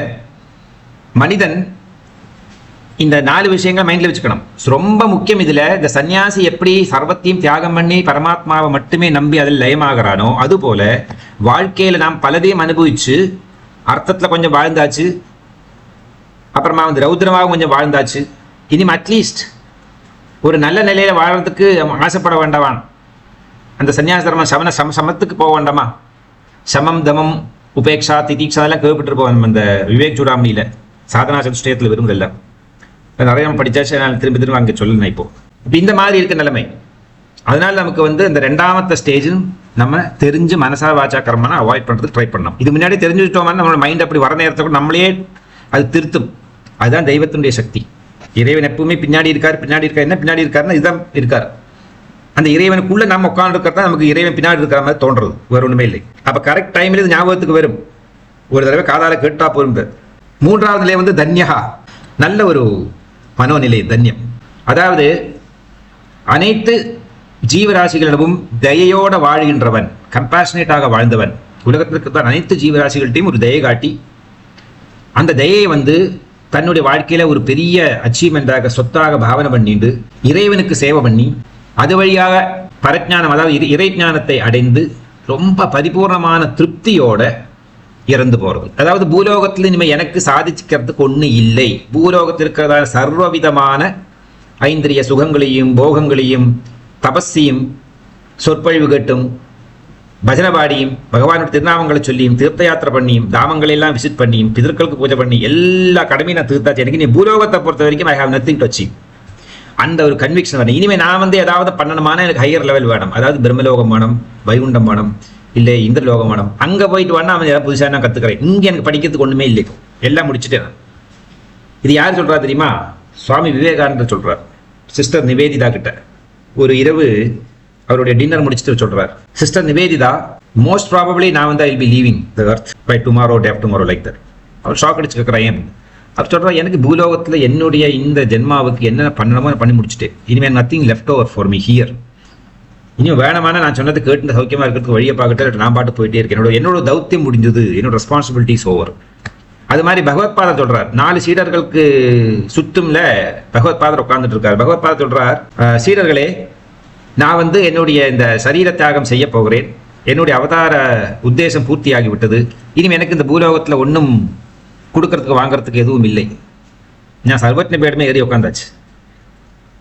மனிதன் இந்த 4 விஷயங்கள் மைண்டில் வச்சுக்கணும். ரொம்ப முக்கியம். இதில் இந்த சன்னியாசி எப்படி சர்வத்தையும் தியாகம் பண்ணி பரமாத்மாவை மட்டுமே நம்பி அதில் லயமாகறானோ, அதுபோல வாழ்க்கையில் நாம் பலதையும் அனுபவிச்சு அர்த்தத்தில் கொஞ்சம் வாழ்ந்தாச்சு, அப்புறமா வந்து ரௌத்ரமாக கொஞ்சம் வாழ்ந்தாச்சு. இனிமே அட்லீஸ்ட் ஒரு நல்ல நிலையில் வாழறதுக்கு ஆசைப்பட வேண்டாவான். அந்த சன்னியாச தர்மம் சமத்துக்கு போக வேண்டாமா? சமம், தமம், உபேக்ஷா, திதீக்ஷா எல்லாம் கேள்விப்பட்டு போவோம் அந்த விவேக் சூடாமணியில், சாதனா சதுஷ்டயத்தில் விரும்புதெல்லாம் நிறைய படித்தாச்சு. நான் திரும்ப அங்கே சொல்லணும். இப்போ இந்த மாதிரி இருக்க நிலைமை. அதனால நமக்கு வந்து இந்த 2வது ஸ்டேஜும் நம்ம தெரிஞ்சு மனசா வாச்சா கர்மனா அவாய்ட் பண்ணுறதுக்கு ட்ரை பண்ணணும். இது முன்னாடி தெரிஞ்சுட்டோம்னா நம்மளோட மைண்ட் அப்படி வர நேரத்தை கூட நம்மளே அது திருத்தும். அதுதான் தெய்வத்தினுடைய சக்தி. இறைவன் எப்பவுமே பின்னாடி இருக்காரு. என்ன பின்னாடி இருக்காருன்னா இதுதான் இருக்காரு. அந்த இறைவனுக்குள்ள நம்ம உட்காந்துருக்கிறதா நமக்கு இறைவன் பின்னாடி இருக்கிற மாதிரி தோன்றது, வேற ஒன்றுமே இல்லை. அப்போ கரெக்ட் டைமில் இது ஞாபகத்துக்கு வரும். ஒரு தடவை காதால கேட்டா போரும். 3வது நிலை வந்து தன்யகா, நல்ல ஒரு மனோநிலை, தன்யம். அதாவது அனைத்து ஜீவராசிகளிடமும் தயையோட வாழ்கின்றவன், கம்பேஷனேட்டாக வாழ்ந்தவன். உலகத்திற்கு தான் அனைத்து ஜீவராசிகள்கிட்டையும் ஒரு தயை காட்டி அந்த தயையை வந்து தன்னுடைய வாழ்க்கையில ஒரு பெரிய அச்சீவ்மெண்டாக சொத்தாக பாவனை பண்ணிட்டு இறைவனுக்கு சேவை பண்ணி அது வழியாக பரஜானம், அதாவது இறை ஞானத்தை அடைந்து ரொம்ப பரிபூர்ணமான திருப்தியோட இறந்து போறது. அதாவது பூலோகத்தில் இனிமேல் எனக்கு சாதிச்சுக்கிறதுக்கு ஒண்ணு இல்லை. பூலோகத்தில் இருக்கிறதான சர்வவிதமான ஐந்திரிய சுகங்களையும் போகங்களையும் தபஸையும் சொற்பொழிவு கேட்டும் பஜனபாடியும் பகவானுடைய திருநாமங்களை சொல்லியும் தீர்த்த யாத்திரை பண்ணியும் தாமங்களை எல்லாம் விசிட் பண்ணியும் பிதர்களுக்கு பூஜை பண்ணி எல்லா கடமையும் நான் தீர்த்தாச்சு. எனக்கு நீ பூலோகத்தை பொறுத்த வரைக்கும் I have nothing to achieve. அந்த ஒரு கன்விக்ஷன் வரணும். இனிமேல் நான் வந்து ஏதாவது பண்ணணுமான எனக்கு ஹையர் லெவல் வேணும். அதாவது பிரம்மலோகம் வேணும், வைகுண்டம் வேணும், இல்லை இந்திரலோகம் வேணும். அங்கே போயிட்டு வேணா அவன் ஏதாவது புதுசாக நான் கற்றுக்கிறேன். இங்கே எனக்கு படிக்கிறதுக்கு ஒன்றுமே இல்லை, எல்லாம் முடிச்சுட்டேன் நான். இது யார் சொல்கிறா தெரியுமா? சுவாமி விவேகானந்தர் சொல்கிறார் சிஸ்டர் நிவேதிதா கிட்ட. ஒரு இரவு அவருடைய டின்னர் முடிச்சுட்டு சொல்கிறார், சிஸ்டர் நிவேதிதா, மோஸ்ட் ப்ராபப்ளி நான் வந்து I will be leaving the earth by tomorrow, day after tomorrow, like that. அவர் ஷாக் அடிச்சு கேட்குறேன். அவர் சொல்கிறார், எனக்கு பூலோகத்தில் என்னுடைய இந்த ஜென்மாவுக்கு என்ன பண்ணணுமோ பண்ணி முடிச்சுட்டேன். இனிமேல் nothing left over for me here. இனியும் வேணமான நான் சொன்னது கேட்டு சௌக்கியமாக இருக்கிறதுக்கு வழியை பார்க்கட்டு நான் பாட்டு போயிட்டே இருக்கேன். என்னோட தௌத்தியம் முடிஞ்சது, என்னோட ரெஸ்பான்சிபிலிட்டிஸ் ஓவர். அது மாதிரி பகவத்பாதர் சொல்றார், 4 சீடர்களுக்கு சுத்தும்ல பகவத்பாதர் உட்கார்ந்துட்டு இருக்கார். பகவத்பாதர் சொல்றார், சீடர்களே, நான் வந்து என்னுடைய இந்த சரீர தியாகம் செய்ய போகிறேன். என்னுடைய அவதார உத்தேசம் பூர்த்தியாகி விட்டது. இனிமே எனக்கு இந்த பூலோகத்தில் ஒன்றும் கொடுக்கறதுக்கு வாங்கறதுக்கு எதுவும் இல்லை. நான் சர்வஜ்ஞ பேடமே ஏறி உட்காந்தாச்சு.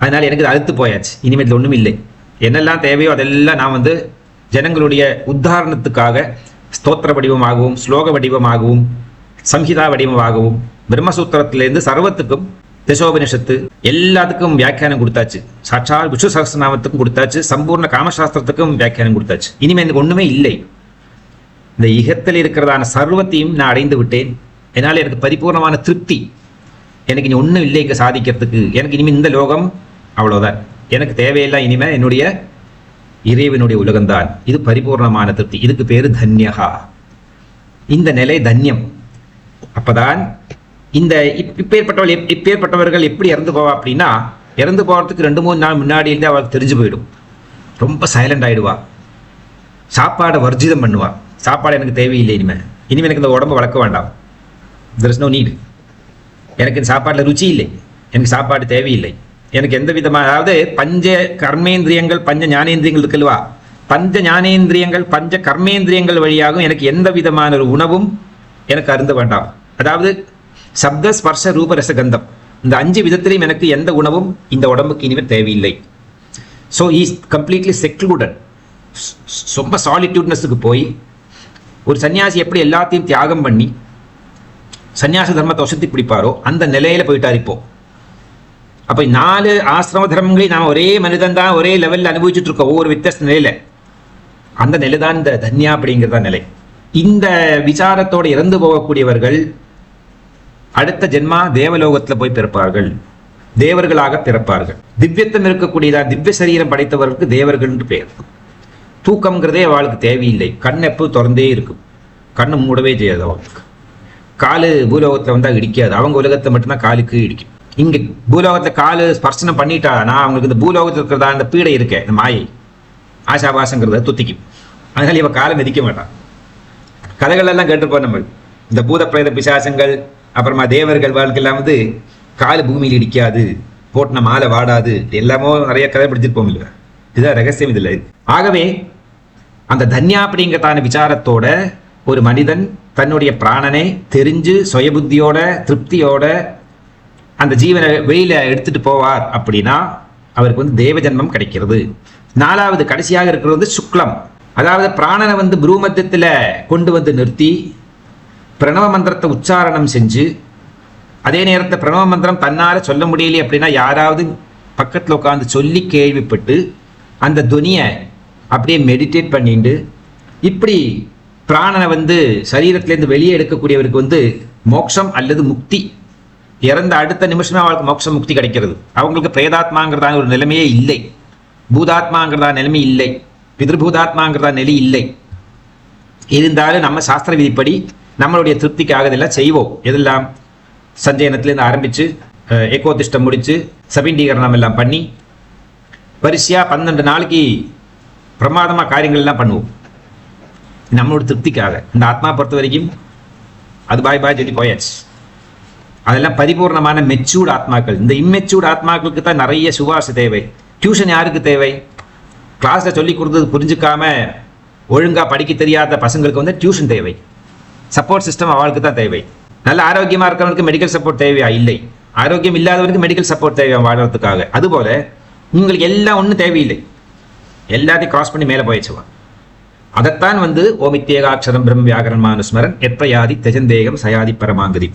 அதனால எனக்கு அழுத்து போயாச்சு. இனிமேல் ஒன்றும் இல்லை. என்னெல்லாம் தேவையோ அதெல்லாம் நான் வந்து ஜனங்களுடைய உத்தாரணத்துக்காக ஸ்தோத்திர வடிவமாகவும் ஸ்லோக வடிவமாகவும் சம்ஹிதா வடிவமாகவும் பிரம்மசூத்திரத்திலேருந்து சர்வத்துக்கும் தசோபனிஷத்து எல்லாத்துக்கும் வியாக்கியானம் கொடுத்தாச்சு. சாட்சாத் விஷ்ணு சஹஸ்ரநாமத்துக்கும் கொடுத்தாச்சு. சம்பூர்ண காமசாஸ்திரத்துக்கும் வியாக்கியானம் கொடுத்தாச்சு. இனிமேல் எனக்கு ஒன்றுமே இல்லை. இந்த இகத்தில் இருக்கிறதான சர்வத்தையும் நான் அடைந்து விட்டேன். என்னால் எனக்கு பரிபூர்ணமான திருப்தி. எனக்கு இனி ஒன்றும் இல்லை இங்கே சாதிக்கிறதுக்கு. எனக்கு இனிமேல் இந்த லோகம் அவ்வளோதான். எனக்கு தேவையில்லை. இனிமேல் என்னுடைய இறைவனுடைய உலகம்தான். இது பரிபூர்ணமான திருப்தி. இதுக்கு பேரு தன்யகா. இந்த நிலை தன்யம். அப்பதான் இந்த இப்பேற்பட்டவர்கள் எப்படி இறந்து போவா அப்படின்னா, இறந்து போகிறதுக்கு 2-3 நாள் முன்னாடி இருந்து அவளுக்கு தெரிஞ்சு போயிடும். ரொம்ப சைலண்ட் ஆயிடுவா. சாப்பாடை வர்ஜிதம் பண்ணுவா. சாப்பாடு எனக்கு தேவையில்லை. இனிமேல் எனக்கு இந்த உடம்பு வளர்க்க வேண்டாம். there is no need. எனக்கு இந்த சாப்பாட்டில் ருச்சி இல்லை. எனக்கு சாப்பாடு தேவையில்லை. எனக்கு எந்த விதமான, அதாவது பஞ்ச கர்மேந்திரியங்கள் பஞ்ச ஞானேந்திரியங்கள் இருக்குல்வா, பஞ்ச ஞானேந்திரியங்கள் பஞ்ச கர்மேந்திரியங்கள் வழியாகவும் எனக்கு எந்த விதமான ஒரு உணவும் எனக்கு அருந்த வேண்டாம். அதாவது சப்த ஸ்பர்ஷ ரூப ரச கந்தம், இந்த 5 விதத்திலையும் எனக்கு எந்த உணவும் இந்த உடம்புக்கு இனிமேல் தேவையில்லை. So is completely secluded. ரொம்ப சாலிட்யூட்னஸுக்கு போய் ஒரு சன்னியாசி எப்படி எல்லாத்தையும் தியாகம் பண்ணி சன்னியாச தர்மத்தை வசதி பிடிப்பாரோ அந்த நிலையில போயிட்டார் இப்போ. அப்ப 4 ஆசிரம தர்மங்களை நாம் ஒரே மனிதன் தான் ஒரே லெவலில் அனுபவிச்சுட்டு இருக்கோம், ஒவ்வொரு வித்தியாச நிலையில. அந்த நிலை தான் இந்த தன்யா அப்படிங்கிறதா நிலை. இந்த விசாரத்தோடு இறந்து போகக்கூடியவர்கள் அடுத்த ஜென்மா தேவலோகத்தில் போய் பிறப்பார்கள், தேவர்களாக பிறப்பார்கள். திவ்யத்தம் இருக்கக்கூடியதான் திவ்ய சரீரம் படைத்தவர்களுக்கு தேவர்கள் என்று பெயர். தூக்கம்ங்கிறதே அவளுக்கு தேவையில்லை, கண் எப்போ திறந்தே இருக்கும், கண்ணு மூடவே செய்யாது அவங்களுக்கு. காலு பூலோகத்தில் வந்தால் இடிக்காது, அவங்க உலகத்தை மட்டும்தான் காலுக்கு இடிக்கும். இங்கே பூலோகத்தில் காலு ஸ்பர்சனம் பண்ணிட்டானா அவங்களுக்கு இந்த பூலோகத்தில் இருக்கிறதா அந்த பீடை இருக்கேன், இந்த மாயை ஆசாபாசங்கிறத துத்திக்கும். அதனால இவன் காலை மிதிக்க மாட்டான். கதைகள் எல்லாம் கேட்டுப்போம் நம்ம, இந்த பூத பிரேத பிசாசங்கள் அப்புறமா தேவர்கள் வாழ்க்கையெல்லாம் வந்து காலு பூமியில் இடிக்காது, போட்டின மாலை வாடாது, எல்லாமோ நிறைய கதை பிடிச்சிருப்போம் இல்லை. இதுதான் ரகசியம் இதில். ஆகவே அந்த தன்யா அப்படிங்கிறதான விசாரத்தோட ஒரு மனிதன் தன்னுடைய பிராணனை தெரிஞ்சு சுயபுத்தியோட திருப்தியோட அந்த ஜீவனை வெளியில எடுத்துட்டு போவார் அப்படின்னா அவருக்கு வந்து தேவ ஜன்மம் கிடைக்கிறது. 4வது கடைசியாக இருக்கிறது வந்து சுக்லம். அதாவது பிராணனை வந்து புரூமத்தியத்தில் கொண்டு வந்து நிறுத்தி பிரணவ மந்திரத்தை உச்சாரணம் செஞ்சு, அதே நேரத்தில் பிரணவ மந்திரம் தன்னால சொல்ல முடியலையே அப்படின்னா யாராவது பக்கத்தில் உட்காந்து சொல்லி கேள்விப்பட்டு அந்த துனியை அப்படியே மெடிடேட் பண்ணிட்டு இப்படி பிராணனை வந்து சரீரத்திலேருந்து வெளியே எடுக்கக்கூடியவருக்கு வந்து மோட்சம் அல்லது முக்தி, இறந்த அடுத்த நிமிஷமே அவளுக்கு மோட்சம் முக்தி கிடைக்கிறது. அவங்களுக்கு பிரேதாத்மாங்கிறதான ஒரு நிலைமையே இல்லை, பூதாத்மாங்கிறதா நிலைமை இல்லை, பிதிருபூதாத்மாங்கிறதா நிலை இல்லை. இருந்தாலும் நம்ம சாஸ்திர விதிப்படி நம்மளுடைய திருப்திக்காக இதெல்லாம் செய்வோம். எதெல்லாம் சஞ்சயனத்திலேருந்து ஆரம்பித்து ஏகோதிஷ்டம் முடித்து சபிண்டீகரணம் எல்லாம் பண்ணி வரிசையாக 12 நாளைக்கு பிரமாதமாக காரியங்கள் எல்லாம் பண்ணுவோம் நம்மளோட திருப்திக்காக. இந்த ஆத்மா பொறுத்த வரைக்கும் அது பாய் பாய் சொல்லி போயாச்சு. அதெல்லாம் பரிபூர்ணமான மெச்சூர்ட் ஆத்மாக்கள். இந்த இம்மெச்சூர்ட் ஆத்மாக்களுக்கு தான் நிறைய சுவாச தேவை. டியூஷன் யாருக்கு தேவை? கிளாஸில் சொல்லி கொடுத்தது புரிஞ்சுக்காம ஒழுங்காக படிக்க தெரியாத பசங்களுக்கு வந்து டியூஷன் தேவை. சப்போர்ட் சிஸ்டம் அவளுக்கு தான் தேவை. நல்ல ஆரோக்கியமாக இருக்கிறவனுக்கு மெடிக்கல் சப்போர்ட் தேவையா? இல்லை. ஆரோக்கியம் இல்லாதவனுக்கு மெடிக்கல் சப்போர்ட் தேவையா வாழ்றதுக்காக? அதுபோல உங்களுக்கு எல்லாம் ஒன்றும் தேவையில்லை, எல்லாத்தையும் கிராஸ் பண்ணி மேலே போயிடுச்சுவான். அதைத்தான் வந்து ஓமித்யேகாட்சரம் பிரம் வியாகரன்மானுஸ்மரன் எப்ரயாதி தெஜந்தேகம் சயாதி பரமாங்கதி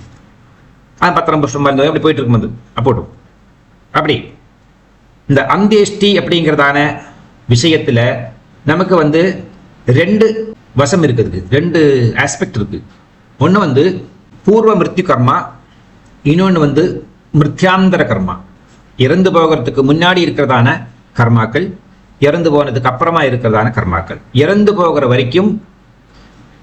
பத்திரம் புஷ்பம் இருந்தோம் அப்படி போயிட்டு இருக்கும். வந்து அப்போட்டும் அப்படி இந்த அந்தேஷ்டி அப்படிங்கிறதான விஷயத்தில் நமக்கு வந்து 2 வசம் இருக்குது, 2 ஆஸ்பெக்ட் இருக்கு. ஒன்று வந்து பூர்வ மிருத்யு கர்மா, இன்னொன்று வந்து மிருத்யாந்தர கர்மா. இறந்து போகிறதுக்கு முன்னாடி இருக்கிறதான கர்மாக்கள், இறந்து போனதுக்கு அப்புறமா இருக்கிறதான கர்மாக்கள். இறந்து போகிற வரைக்கும்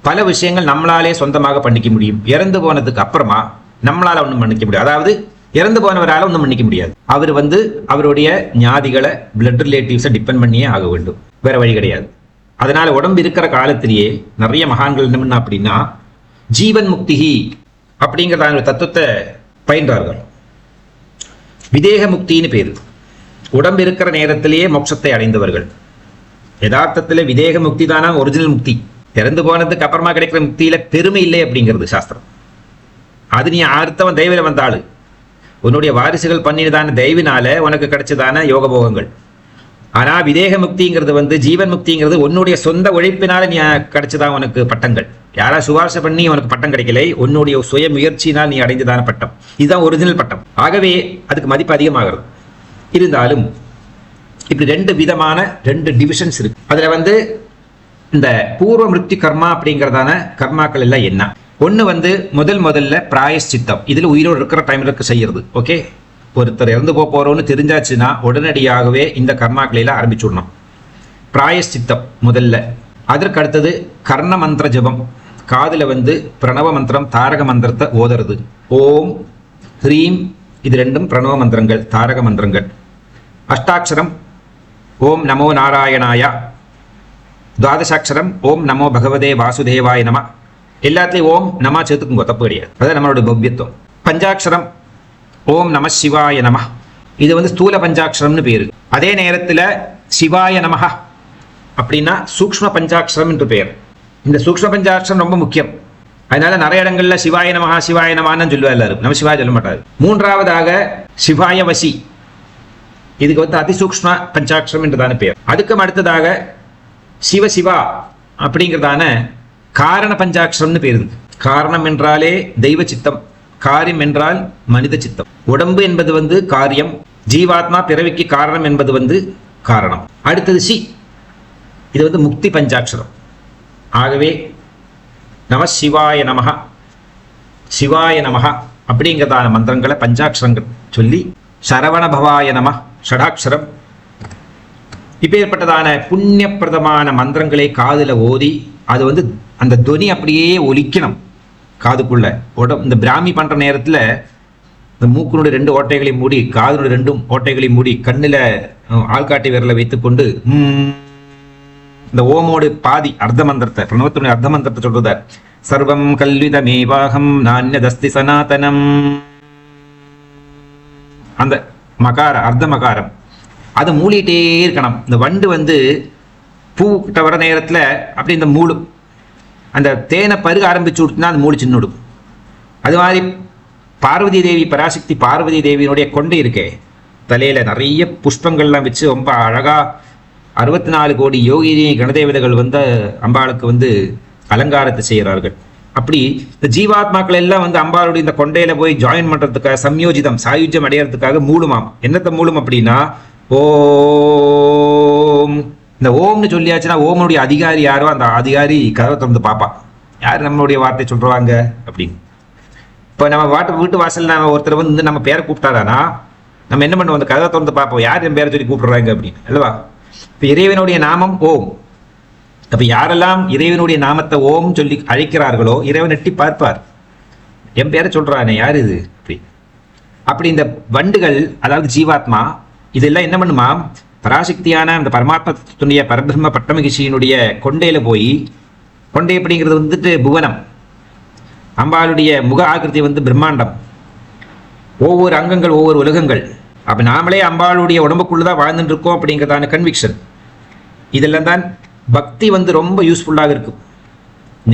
பல விஷயங்கள் நம்மளாலே சொந்தமாக பண்ணிக்க முடியும். இறந்து போனதுக்கு அப்புறமா நம்மளால ஒன்றும் பண்ணிக்க முடியாது. அதாவது இறந்து போனவரால் ஒன்றும் பண்ணிக்க முடியாது. அவர் வந்து அவருடைய ஞாதிகளை பிளட் ரிலேட்டிவ்ஸை டிபெண்ட் பண்ணியே ஆக வேண்டும், வேற வழி கிடையாது. அதனால உடம்பு இருக்கிற காலத்திலேயே நிறைய மகான்கள் என்ன பண்ணா அப்படின்னா ஜீவன் முக்திகி அப்படிங்கிறதான ஒரு தத்துவத்தை பயின்றார்கள். விதேக முக்தின்னு பேரு. உடம்பு இருக்கிற நேரத்திலேயே மோட்சத்தை அடைந்தவர்கள். யதார்த்தத்தில் விதேக முக்தி தானா ஒரிஜினல் முக்தி. இறந்து போனதுக்கு அப்புறமா கிடைக்கிற முக்தியில பெருமை இல்லை அப்படிங்கிறது சாஸ்திரம். அது நீ அடுத்தவன் தெய்வில வந்தாள், உன்னுடைய வாரிசுகள் பண்ணினதான தெய்வினால உனக்கு கிடைச்சதான யோக போகங்கள். ஆனா விதேக முக்திங்கிறது வந்து ஜீவன் முக்திங்கிறது உன்னுடைய சொந்த உழைப்பினால நீ கிடைச்சதான் உனக்கு பட்டங்கள். யாரா சுவாசம் பண்ணி உனக்கு பட்டம் கிடைக்கலை, உன்னுடைய சுய முயற்சியினால் நீ அடைந்ததான பட்டம். இதுதான் ஒரிஜினல் பட்டம். ஆகவே அதுக்கு மதிப்பு அதிகமாகிறது. இருந்தாலும் இப்படி 2 விதமான 2 டிவிஷன்ஸ் இருக்கு. அதுல வந்து இந்த பூர்வ மிருத்யு கர்மா அப்படிங்கிறதான கர்மாக்கள் எல்லாம் என்ன? ஒன்று வந்து முதல்ல பிராயஷ்சித்தம். இதில் உயிரோடு இருக்கிற டைம்ல செய்யறது. ஓகே, ஒருத்தர் இறந்து போறோம்னு தெரிஞ்சாச்சுன்னா உடனடியாகவே இந்த கர்மாக்களை எல்லாம் ஆரம்பிச்சுடணும். பிராயஷ்சித்தம் முதல்ல. அதற்கு அடுத்தது கர்ண மந்திர ஜபம். காதுல வந்து பிரணவ மந்திரம் தாரக மந்திரத்தை ஓதுறது. ஓம் ஹ்ரீம், இது 2ம் பிரணவ மந்திரங்கள், தாரக மந்திரங்கள். அஷ்டாட்சரம் ஓம் நமோ நாராயணாய. துவாதசாட்சரம் ஓம் நமோ பகவதே வாசுதேவாய நம. எல்லாத்துலேயும் ஓம் நம சேர்த்துக்குங்க, தப்பு கிடையாது. அதான் நம்மளோட பவ்யத்துவம். பஞ்சாட்சரம் ஓம் நம சிவாய நம. இது வந்து ஸ்தூல பஞ்சாட்சரம்னு பேரு. அதே நேரத்தில் சிவாய நம அப்படின்னா சூக்ஷ்ம பஞ்சாட்சரம் என்று பெயர். இந்த சூக்ஷ்ம பஞ்சாட்சரம் ரொம்ப முக்கியம். அதனால நிறைய இடங்கள்ல சிவாய நமஹா சிவாய நமஹான்னு சொல்லுவா எல்லாரும். நம்ம சிவாய சொல்ல மாட்டாரு. 3வதாக சிவாய வசி. இதுக்கு வந்து அதிசூக்ஷ்ம பஞ்சாட்சரம் என்றுதான பெயர். அதுக்கும் அடுத்ததாக சிவ சிவா அப்படிங்கிறதான காரண பஞ்சாட்சரம்னு பேர் இருக்கு. காரணம் என்றாலே தெய்வ சித்தம், காரியம் என்றால் மனித சித்தம். உடம்பு என்பது காரியம், ஜீவாத்மா பிறவிக்கு காரணம் என்பது காரணம். அடுத்தது சி, இது முக்தி பஞ்சாட்சரம். ஆகவே நம சிவாய நமஹ, சிவாய நமஹ அப்படிங்கிறதான மந்திரங்களை பஞ்சாட்சரங்கள் சொல்லி, சரவண பவாய நம ஷடாட்சரம், இப்பேற்பட்டதான புண்ணியப்பிரதமான மந்திரங்களை காதுல ஓதி அது அந்த துவனி அப்படியே ஒலிக்கணும் காதுக்குள்ள. இந்த பிராமி பண்ற நேரத்தில் இந்த மூக்கினுடைய 2 ஓட்டைகளை மூடி, காதுனுடைய 2 ஓட்டைகளை மூடி, கண்ணில் ஆள்காட்டி விரலை வைத்துக்கொண்டு இந்த ஓமோடு பாதி அர்த்த மந்திரத்தை, பிரணவத்தினுடைய அர்த்த மந்திரத்தை சொல்றார். சர்வம் கல்விதமேவாகம் நான்யதஸ்தி சனாதனம். அந்த மகார அர்த்த மகாரம் அதை மூடிட்டே இருக்கணும். இந்த வண்டு பூ கிட்ட வர நேரத்தில் அப்படி இந்த மூடும், அந்த தேனை பருக ஆரம்பிச்சு விட்டுனா அந்த மூடு சின்னுடும். அது மாதிரி பார்வதி தேவி, பராசக்தி பார்வதி தேவியினுடைய கொண்டை இருக்கே, தலையில நிறைய புஷ்பங்கள்லாம் வச்சு ரொம்ப அழகா 64 கோடி யோகினி கணதேவதைகள் அம்பாளுக்கு அலங்காரத்தை செய்கிறார்கள். அப்படி இந்த ஜீவாத்மாக்கள் எல்லாம் அம்பாளுடைய இந்த கொண்டையில போய் ஜாயின் பண்றதுக்காக, சம்யோஜிதம் சாயுஜ்யம் அடையறதுக்காக மூடுமாம். என்னத்தை மூடும் அப்படின்னா ஓம். இந்த ஓம்னு சொல்லியாச்சுன்னா ஓமனுடைய அதிகாரி யாரோ அந்த அதிகாரி கதவை திறந்து பார்ப்பான், யார் நம்மளுடைய வார்த்தை சொல்றாங்க அப்படின்னு. இப்போ நம்ம வீட்டு வாசல் நம்ம ஒருத்தர் நம்ம பேரை கூப்பிட்டாரானா நம்ம என்ன பண்ணுவோம், அந்த கதவை திறந்து பார்ப்போம், யார் என் பேரை சொல்லி கூப்பிடுறாங்க அப்படின்னு அல்லவா. இப்போ இறைவனுடைய நாமம் ஓம். அப்ப யாரெல்லாம் இறைவனுடைய நாமத்தை ஓம் சொல்லி அழைக்கிறார்களோ இறைவன் எட்டி பார்ப்பார், என் பேரை சொல்றானே யார் இது அப்படி. இந்த வண்டுகள் அதாவது ஜீவாத்மா இதெல்லாம் என்ன பண்ணுமா, பராசக்தியான அந்த பரமாத்மத்துடைய பரபிரம்ம பட்டமகிஷியினுடைய கொண்டையில போய், கொண்டை அப்படிங்கிறது புவனம், அம்பாளுடைய முக ஆகிருதி பிரம்மாண்டம், ஒவ்வொரு அங்கங்கள் ஒவ்வொரு உலகங்கள். அப்ப நாமளே அம்பாளுடைய உடம்புக்குள்ளதான் வாழ்ந்துட்டு இருக்கோம் அப்படிங்கிறதான கன்விக்ஷன். இதெல்லாம் தான் பக்தி ரொம்ப யூஸ்ஃபுல்லாக இருக்கும்.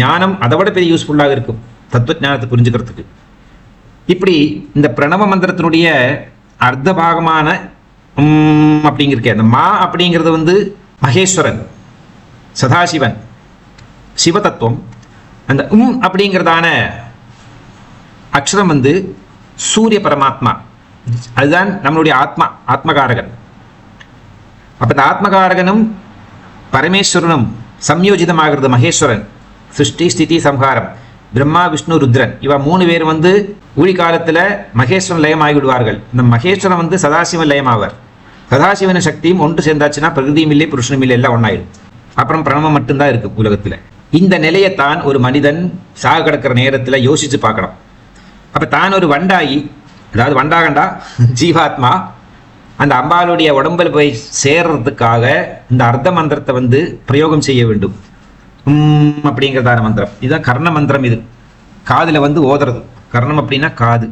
ஞானம் அதை விட பெரிய யூஸ்ஃபுல்லாக இருக்கும் தத்துவ ஞானத்தை புரிஞ்சுக்கிறதுக்கு. இப்படி இந்த பிரணவ மந்திரத்தினுடைய அர்த்த பாகமான அப்படிங்கிருக்க அந்த மா அப்படிங்கிறது மகேஸ்வரன், சதாசிவன், சிவதத்துவம். அந்த அப்படிங்கிறதான அக்ஷரம் சூரிய பரமாத்மா, அதுதான் நம்மளுடைய ஆத்மா, ஆத்மகாரகன். அப்ப இந்த ஆத்மகாரகனும் பரமேஸ்வரனும் சம்யோஜிதமாகிறது மகேஸ்வரன். சிருஷ்டி ஸ்திதி சம்ஹாரம், பிரம்மா விஷ்ணு ருத்ரன், இவ 3 பேர் ஊழி காலத்துல மகேஸ்வரன் லயமாகி விடுவார்கள். இந்த மகேஸ்வரன் சதாசிவன் லயமாவார். சதாசிவன சக்தியும் ஒன்று சேர்ந்தாச்சுன்னா பிரகிருதியும் இல்லை புருஷனும் இல்லை, எல்லாம் ஒன்னாயிடும். அப்புறம் பிரணவம் மட்டும்தான் இருக்கு உலகத்துல. இந்த நிலையத்தான் ஒரு மனிதன் சாக கிடக்கிற நேரத்துல யோசிச்சு பார்க்கணும். அப்ப தான் ஒரு வண்டாயி, அதாவது வண்டாகண்டா ஜீவாத்மா அந்த அம்பாளுடைய உடம்புல போய் சேர்றதுக்காக இந்த அர்த்த மந்திரத்தை பிரயோகம் செய்ய வேண்டும். அப்படிங்கிறதான மந்திரம் இதுதான் கர்ண மந்திரம். இது காதுல ஓதுறது. கர்ணம் அப்படின்னா காது,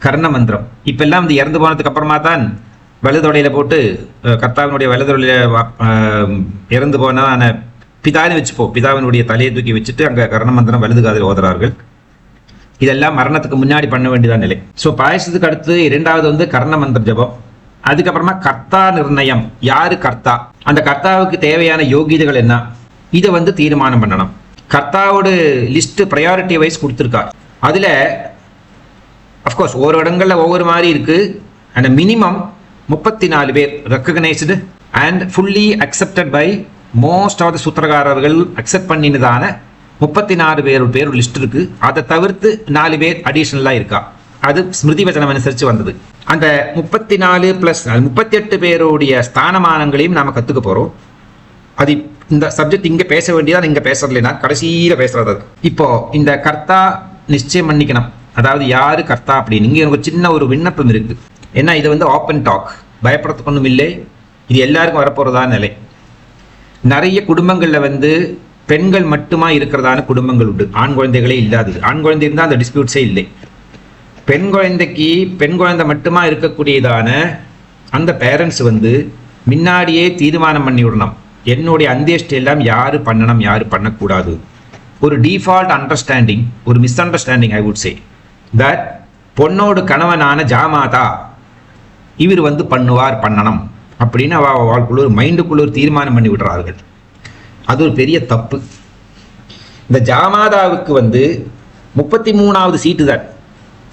கர்ண மந்திரம். இப்பெல்லாம் இறந்து போனதுக்கு அப்புறமா தான் வலதொடையில போட்டு கர்த்தாவினுடைய வலதொடையில இறந்து போன பிதான்னு வச்சுப்போம், பிதாவினுடைய தலையை தூக்கி வச்சுட்டு அங்க கர்ண மந்திரம் வலது காதில் ஓதுறார்கள். இதெல்லாம் மரணத்துக்கு முன்னாடி பண்ண வேண்டியதான் நிலை. ஸோ பாயசத்துக்கு அடுத்து 2வது கர்ண மந்திர ஜபம். அதுக்கப்புறமா கர்த்தா நிர்ணயம், யாரு கர்த்தா, அந்த கர்த்தாவுக்கு தேவையான யோகியதைகள் என்ன, இதை தீர்மானம் பண்ணணும். கர்த்தாவோட லிஸ்ட் ப்ரையாரிட்டி வைஸ் கொடுத்துருக்கார். அதுல அஃப்கோர்ஸ் ஒவ்வொரு இடங்கள்ல ஒவ்வொரு மாதிரி இருக்கு. அண்ட் மினிமம் 34 பேர் recognised and fully accepted by most of the சூத்திரகாரர்கள் அக்செப்ட் பண்ணினதான 34 பேர் லிஸ்ட் இருக்கு. அதை தவிர்த்து 4 பேர் அடிஷனலா இருக்கா. அது ஸ்மிருதி வச்சனம் அனுசரிச்சு வந்தது. அந்த 34 பிளஸ் 38 பேருடைய ஸ்தானமானங்களையும் நாம கத்துக்க போறோம். அது இந்த சப்ஜெக்ட் இங்க பேச வேண்டியதான், இங்க பேசுறதுனா கடைசியில பேசுறது. இப்போ இந்த கர்த்தா நிச்சயம் பண்ணிக்கணும். அதாவது யாரு கர்த்தா அப்படின்னு இங்க எனக்கு சின்ன ஒரு விண்ணப்பம் இருக்கு. ஏன்னா இது ஓப்பன் டாக், பயப்படுறதுக்கு ஒன்றும் இல்லை. இது எல்லாருக்கும் வரப்போறதான நிலை. நிறைய குடும்பங்கள்ல பெண்கள் மட்டுமா இருக்கிறதான குடும்பங்கள் உண்டு, ஆண் குழந்தைகளே இல்லாதது. ஆண் குழந்தை இருந்தால் அந்த டிஸ்பியூட்ஸே இல்லை. பெண் குழந்தைக்கு பெண் குழந்தை மட்டுமா இருக்கக்கூடியதான அந்த பேரண்ட்ஸ் முன்னாடியே தீர்மானம் பண்ணி விடணும், என்னுடைய அந்தியஷ்டி எல்லாம் யாரு பண்ணணும் யாரு பண்ணக்கூடாது. ஒரு டிஃபால்ட் அண்டர்ஸ்டாண்டிங், ஒரு misunderstanding I would say that பொண்ணோடு கணவனான ஜாமாதா இவர் பண்ணுவார் பண்ணணும் அப்படின்னு அவளுக்குள்ள ஒரு மைண்டுக்குள்ள ஒரு தீர்மானம் பண்ணி விடுறார்கள். அது ஒரு பெரிய தப்பு. இந்த ஜாமாதாவுக்கு 33வது சீட்டு தான்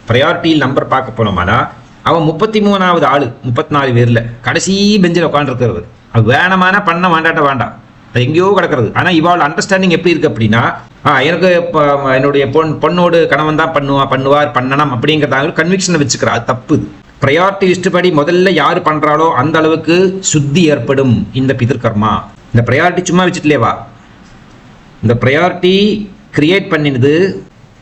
ப்ரையாரிட்டியில் நம்பர் பார்க்க போனோம்னா அவன் 33வது ஆளு 34 பேர்ல கடைசி பெஞ்சில் உட்காந்துருக்கிறது. அது வேணமான பண்ண வேண்டாட்ட வேண்டாம், அது எங்கேயோ கிடக்கிறது. ஆனால் இவாள் அண்டர்ஸ்டாண்டிங் எப்படி இருக்கு அப்படின்னா, எனக்கு என்னுடைய பொண்ணோடு கணவன் தான் பண்ணுவார் பண்ணணும் அப்படிங்கிறதாங்க கன்விக்ஷனை வச்சுக்கிறா. அது தப்பு. ப்ரையாரிட்டி லிஸ்ட் படி முதல்ல யாரு பண்றாளோ அந்த அளவுக்கு சுத்தி ஏற்படும் இந்த பிதர்கர்மா. இந்த ப்ரையாரிட்டி சும்மா வச்சுட்டுலேவா, இந்த ப்ரையாரிட்டி கிரியேட் பண்ணினது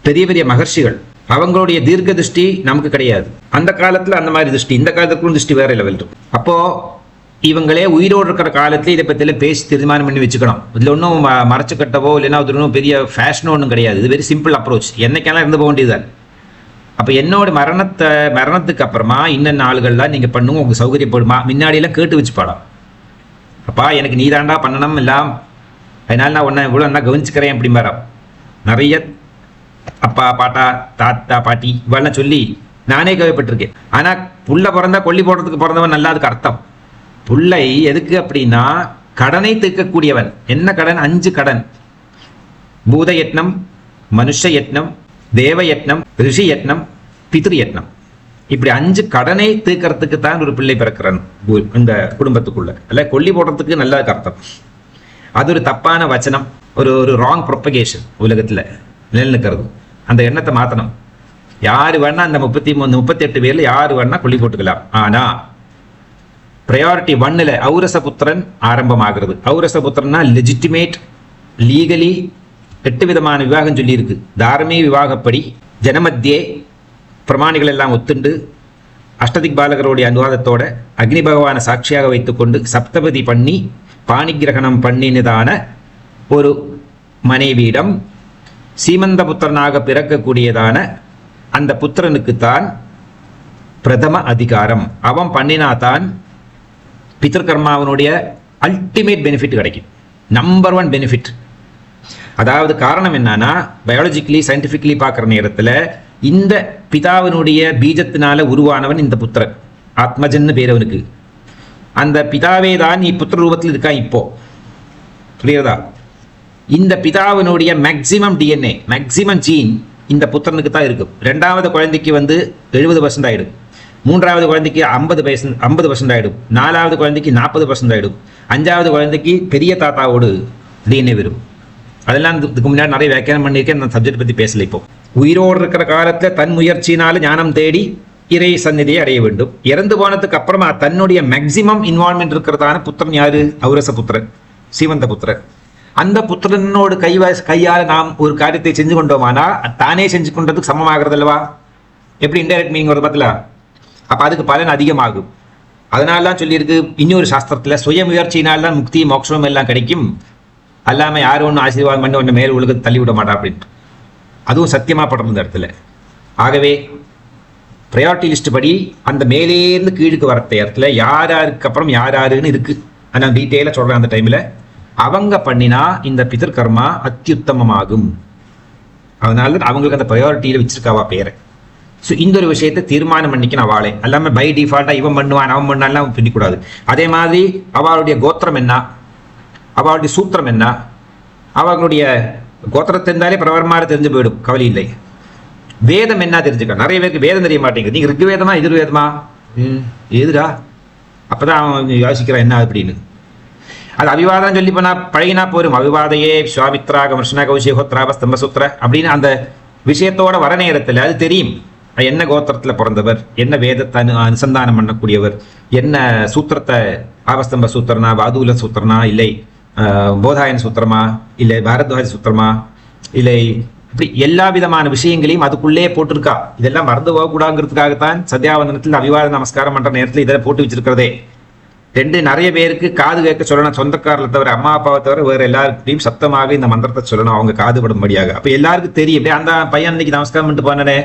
பெரிய பெரிய மகர்ஷிகள். அவங்களுடைய தீர்க்க திருஷ்டி நமக்கு கிடையாது. அந்த காலத்துல அந்த மாதிரி திருஷ்டி, இந்த காலத்துக்குள்ள திருஷ்டி வேற லெவல் இருக்கும். அப்போ இவங்களே உயிரோடு இருக்கிற காலத்துல இதை பத்தில பேசி தீர்மானம் பண்ணி வச்சுக்கணும். இதுல ஒன்றும் மறைச்சு கட்டவோ இல்லைன்னா அது ஒன்றும் பெரிய ஃபேஷனோ ஒன்றும் கிடையாது. இது வெரி சிம்பிள் அப்ரோச். என்னைக்கெல்லாம் இருந்து போக வேண்டியதுதான். அப்போ என்னோட மரணத்துக்கு அப்புறமா இன்னென்ன ஆளுகள்லாம் நீங்கள் பண்ணுங்க, உங்களுக்கு சௌகரியப்படுமா, முன்னாடியெல்லாம் கேட்டு வச்சு பாடம். அப்பா எனக்கு நீ தாண்டா பண்ணணும் எல்லாம், அதனால நான் உன்னை இவ்வளோ நல்லா கவனிச்சுக்கிறேன் அப்படிம்பாரா. நிறைய அப்பா பாட்டா தாத்தா பாட்டி இவெல்லாம் சொல்லி நானே கேள்விப்பட்டிருக்கேன். ஆனால் புள்ள பிறந்தா கொல்லி போடுறதுக்கு பிறந்தவன் நல்லா அதுக்கு அர்த்தம். புள்ளை எதுக்கு அப்படின்னா கடனை தீர்க்கக்கூடியவன். என்ன கடன்? 5 கடன். பூத யத்னம், மனுஷ யத்னம், தேவ யத்னம், ரிஷி யத்னம், பித்ரு யத்னம். இப்படி 5 கடனை தீர்க்கறதுக்கு தான் ஒரு பிள்ளை பிறக்கிறான் இந்த குடும்பத்துக்குள்ள. அல்ல கொல்லி போடுறதுக்கு நல்ல அர்த்தம். அது ஒரு தப்பான வச்சனம், ஒரு ராங் ப்ரொபகேஷன் உலகத்துல நிலநிற்கிறது. அந்த எண்ணத்தை மாற்றணும். யாரு வேணா அந்த 38 பேர்ல யாரு வேணா கொல்லி போட்டுக்கலாம். ஆனா ப்ரையாரிட்டி 1ல ஔரசபுத்திரன் ஆரம்பமாகிறது. ஔரசபுத்திரன்னா லெஜிட்டிமேட், லீகலி 8 விதமான விவாகம் சொல்லி இருக்கு. தார்மீக விவாகப்படி ஜனமத்தியே பிரமாணிகள் எல்லாம் ஒத்துண்டு அஷ்டதிக் பாலகருடைய அனுவாதத்தோட அக்னி பகவானை சாட்சியாக வைத்துக்கொண்டு சப்தபதி பண்ணி பாணிகிரகணம் பண்ணினதான ஒரு மனைவியிடம் சீமந்த புத்திரனாக பிறக்கக்கூடியதான அந்த புத்திரனுக்குத்தான் பிரதம அதிகாரம். அவன் பண்ணினாதான் பித்ருகர்மாவனுடைய அல்டிமேட் பெனிஃபிட் கிடைக்கும். Number 1 benefit. அதாவது காரணம் என்னன்னா, பயாலஜிக்கலி சயின்டிஃபிக்கலி பார்க்குற நேரத்தில் இந்த பிதாவினுடைய பீஜத்தினால உருவானவன் இந்த புத்திரன். ஆத்மஜன்னு பேரவனுக்கு. அந்த பிதாவே தான் நீ புத்திர ரூபத்தில் இருக்கா இப்போ. புரியுறதா? இந்த பிதாவினுடைய மேக்சிமம் டிஎன்ஏ, மேக்சிமம் ஜீன் இந்த புத்திரனுக்கு தான் இருக்கும். 2வது குழந்தைக்கு 70% ஆயிடும். 3வது குழந்தைக்கு 50% ஆயிடும். 4வது குழந்தைக்கு 40% ஆயிடும். 5வது குழந்தைக்கு பெரிய தாத்தாவோடு டிஎன்ஏ வரும். அதெல்லாம் இதுக்கு முன்னாடி நிறைய வியாக்கியானம் பண்ணியிருக்கேன். அந்த சப்ஜெக்ட் பற்றி பேசல. இப்போ உயிரோடு இருக்கிற காலத்தில் தன் முயற்சியினால ஞானம் தேடி இறை சந்நிதியை அடைய வேண்டும். இறந்து போனதுக்கு அப்புறமா தன்னுடைய மேக்சிமம் இன்வால்மெண்ட் இருக்கிறதான புத்திரன் யாரு? ஔரச புத்திரன், சீமந்த புத்திரன். அந்த புத்திரனோடு கையால் நாம் ஒரு காரியத்தை செஞ்சு கொண்டோமானா தானே செஞ்சு கொண்டதுக்கு சமமாகிறது அல்லவா? எப்படி இன்டைரக்ட் மீனிங் ஒரு பத்தில. அப்போ அதுக்கு பலன் அதிகமாகும். அதனால தான் சொல்லியிருக்கு இன்னொரு சாஸ்திரத்தில், சுய முயற்சியினால்தான் முக்தி மோட்சம் எல்லாம் கிடைக்கும், அல்லாமல் யாரும் ஒன்று ஆசீர்வாதம் பண்ணி ஒன்று மேல் உலகத்தை தள்ளிவிட மாட்டா அப்படின்ட்டு. அதுவும் சத்தியமாக படுற இந்த இடத்துல. ஆகவே ப்ரையாரிட்டி லிஸ்ட் படி அந்த மேலேருந்து கீழுக்கு வர இடத்துல யாருக்கு அப்புறம் யாருன்னு இருக்கு. நான் டீட்டெயிலாக சொல்கிறேன். அந்த டைமில் அவங்க பண்ணினா இந்த பிதர்கர்மா அத்தியுத்தமமாகும். அதனால அவங்களுக்கு அந்த ப்ரையாரிட்டியில் வச்சிருக்காவா பேரை. ஸோ இந்த ஒரு விஷயத்தை தீர்மானம் பண்ணிக்கணும் அவளே. அல்லாமல் பை டிஃபால்ட்டாக இவன் பண்ணுவான் அவன் பண்ணாலாம் பிடிக்கூடாது. அதே மாதிரி அவளுடைய கோத்திரம் என்ன, அவளுடைய சூத்திரம் என்ன, அவர்களுடைய கோத்திரத்தை இருந்தாலே பிரவர்மாறு தெரிஞ்சு போயிடும், கவலை இல்லை. வேதம் என்ன தெரிஞ்சுக்க. நிறைய பேருக்கு வேதம் தெரிய மாட்டேங்குது. நீங்க ரிக்வேதமா எதிர்வேதமா எதுடா, அப்பதான் அவன் யோசிக்கிறான் என்ன அப்படின்னு. அது அவிவாதம் சொல்லி பண்ணா பழகினா போரும். அவிவாதையே சுவாமித்ரா கமர்ஷனா கௌசியகோத்ராப ஸ்தம்பசூத்திர அப்படின்னு அந்த விஷயத்தோட வர நேரத்தில் அது தெரியும். என்ன கோத்திரத்தில் பிறந்தவர், என்ன வேதத்தை அனுசந்தானம் பண்ணக்கூடியவர், என்ன சூத்திரத்தை ஆபஸ்தம்ப சூத்திரனா, வாதூல சூத்திரனா, இல்லை போதாயன சூத்திரமா, இல்லை பாரத்வாஜ சூத்திரமா, இல்லை இப்படி எல்லா விதமான விஷயங்களையும் அதுக்குள்ளே போட்டிருக்கா. இதெல்லாம் மறந்து போகக்கூடாதுங்கிறதுக்காகத்தான் சத்யாவந்தனத்தில் அவிவாத நமஸ்காரம் பண்ற நேரத்தில் இதெல்லாம் போட்டு வச்சிருக்கிறதே. நிறைய பேருக்கு காது கேட்க சொல்லணும். சொந்தக்காரில் தவிர, அம்மா அப்பாவை தவிர வேற எல்லாருக்கிட்டையும் சத்தமாக இந்த மந்திரத்தை சொல்லணும், அவங்க காது படும்படியாக. அப்ப எல்லாருக்கும் தெரியும். அந்த பையன் அன்னைக்கு நமஸ்காரம் பண்ணிட்டு போனானே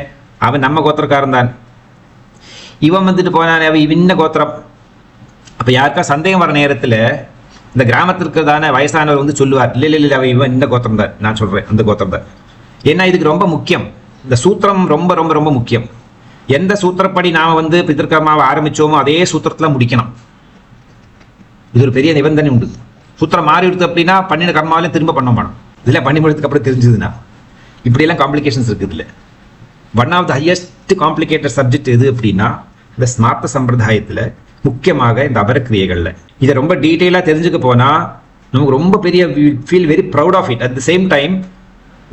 அவன் நம்ம கோத்திரக்காரன் தான். இவன் வந்துட்டு போனானே அவன் இன்ன கோத்திரம். அப்ப யாருக்கா சந்தேகம் வர நேரத்துல இந்த கிராமத்திற்குதான வயசானவர் சொல்லுவார், இல்லை அவன் இவன் இந்த கோத்திரம் தான், நான் சொல்றேன் அந்த கோத்திரம் தான். ஏன்னா இதுக்கு ரொம்ப முக்கியம். இந்த சூத்திரம் ரொம்ப ரொம்ப ரொம்ப முக்கியம். எந்த சூத்திரப்படி நாம பிதர்கர்மாவை ஆரம்பிச்சோமோ அதே சூத்திரத்துல முடிக்கணும். இது ஒரு பெரிய நிபந்தனை உண்டு. சூத்திரம் மாறி எடுத்து அப்படின்னா பண்ணின கர்மாவிலையும் திரும்ப பண்ண மாட்டோம். இதில் பண்ணி முடிச்சதுக்கு அப்புறம் தெரிஞ்சதுன்னா இப்படியெல்லாம் காம்ப்ளிகேஷன்ஸ் இருக்குது இல்லை. One of the highest complicated subject எது அப்படின்னா இந்த ஸ்மார்த்த சம்பிரதாயத்தில் முக்கியமாக இந்த அபரக்கிரியைகளில். இதை ரொம்ப டீட்டெயிலாக தெரிஞ்சுக்க போனால் நமக்கு ரொம்ப பெரிய feel very proud of it. At the same time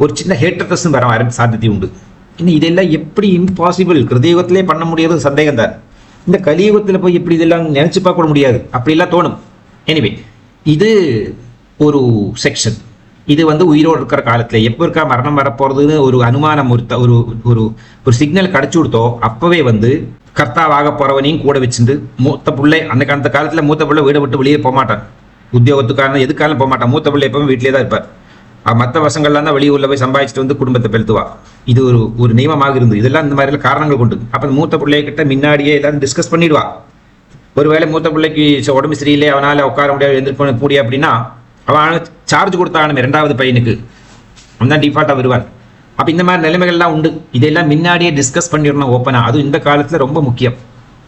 ஒரு சின்ன ஹேட்டர்ஸும் வர சாத்தியத்தை உண்டு. இன்னும் இதெல்லாம் எப்படி இம்பாசிபிள், கிருதயுகத்திலே பண்ண முடியாது சந்தேகம் தான். இந்த கலியுகத்தில் போய் எப்படி இதெல்லாம் நினச்சி பார்க்க முடியாது அப்படிலாம் தோணும். எனிவே இது ஒரு செக்ஷன். இது உயிரோடு இருக்கிற காலத்தில் எப்போ இருக்கா மரணம் வரப்போகிறதுன்னு ஒரு அனுமானம் ஒரு ஒரு ஒரு சிக்னல் கிடச்சி கொடுத்தோ அப்போவே கர்த்தாவாக போகிறவனையும் கூட வச்சுட்டு மூத்த பிள்ளை அந்த காலத்தில் மூத்த பிள்ளை வீடை விட்டு வெளியே போக மாட்டான். உத்தியோகத்துக்கான எதுக்காலும் போக மாட்டான். மூத்த பிள்ளை எப்பவுமே வீட்டிலே தான் இருப்பார். மற்ற வருஷங்கள்லாம் தான் வெளியூரில் போய் சம்பாதிச்சுட்டு குடும்பத்தை பெருத்துவா. இது ஒரு நியமமாக இருந்தது. இதெல்லாம் இந்த மாதிரிலாம் காரணங்கள் கொண்டு அப்போ மூத்த பிள்ளைகிட்ட முன்னாடியே எல்லாரும் டிஸ்கஸ் பண்ணிடுவா. ஒருவேளை மூத்த பிள்ளைக்கு உடம்பு சரியில்லை, அவனால் உட்கார முடியாது, எழுந்திருக்க முடியாது அப்படின்னா அவன் சார்ஜ் கொடுத்தானுமே ரெண்டாவது பையனுக்கு, அவன் தான் டிஃபால்ட்டாக வருவான். அப்போ இந்த மாதிரி நிலைமைகள்லாம் உண்டு. இதெல்லாம் முன்னாடியே டிஸ்கஸ் பண்ணிடணும் ஓப்பனாக. அதுவும் இந்த காலத்தில் ரொம்ப முக்கியம்.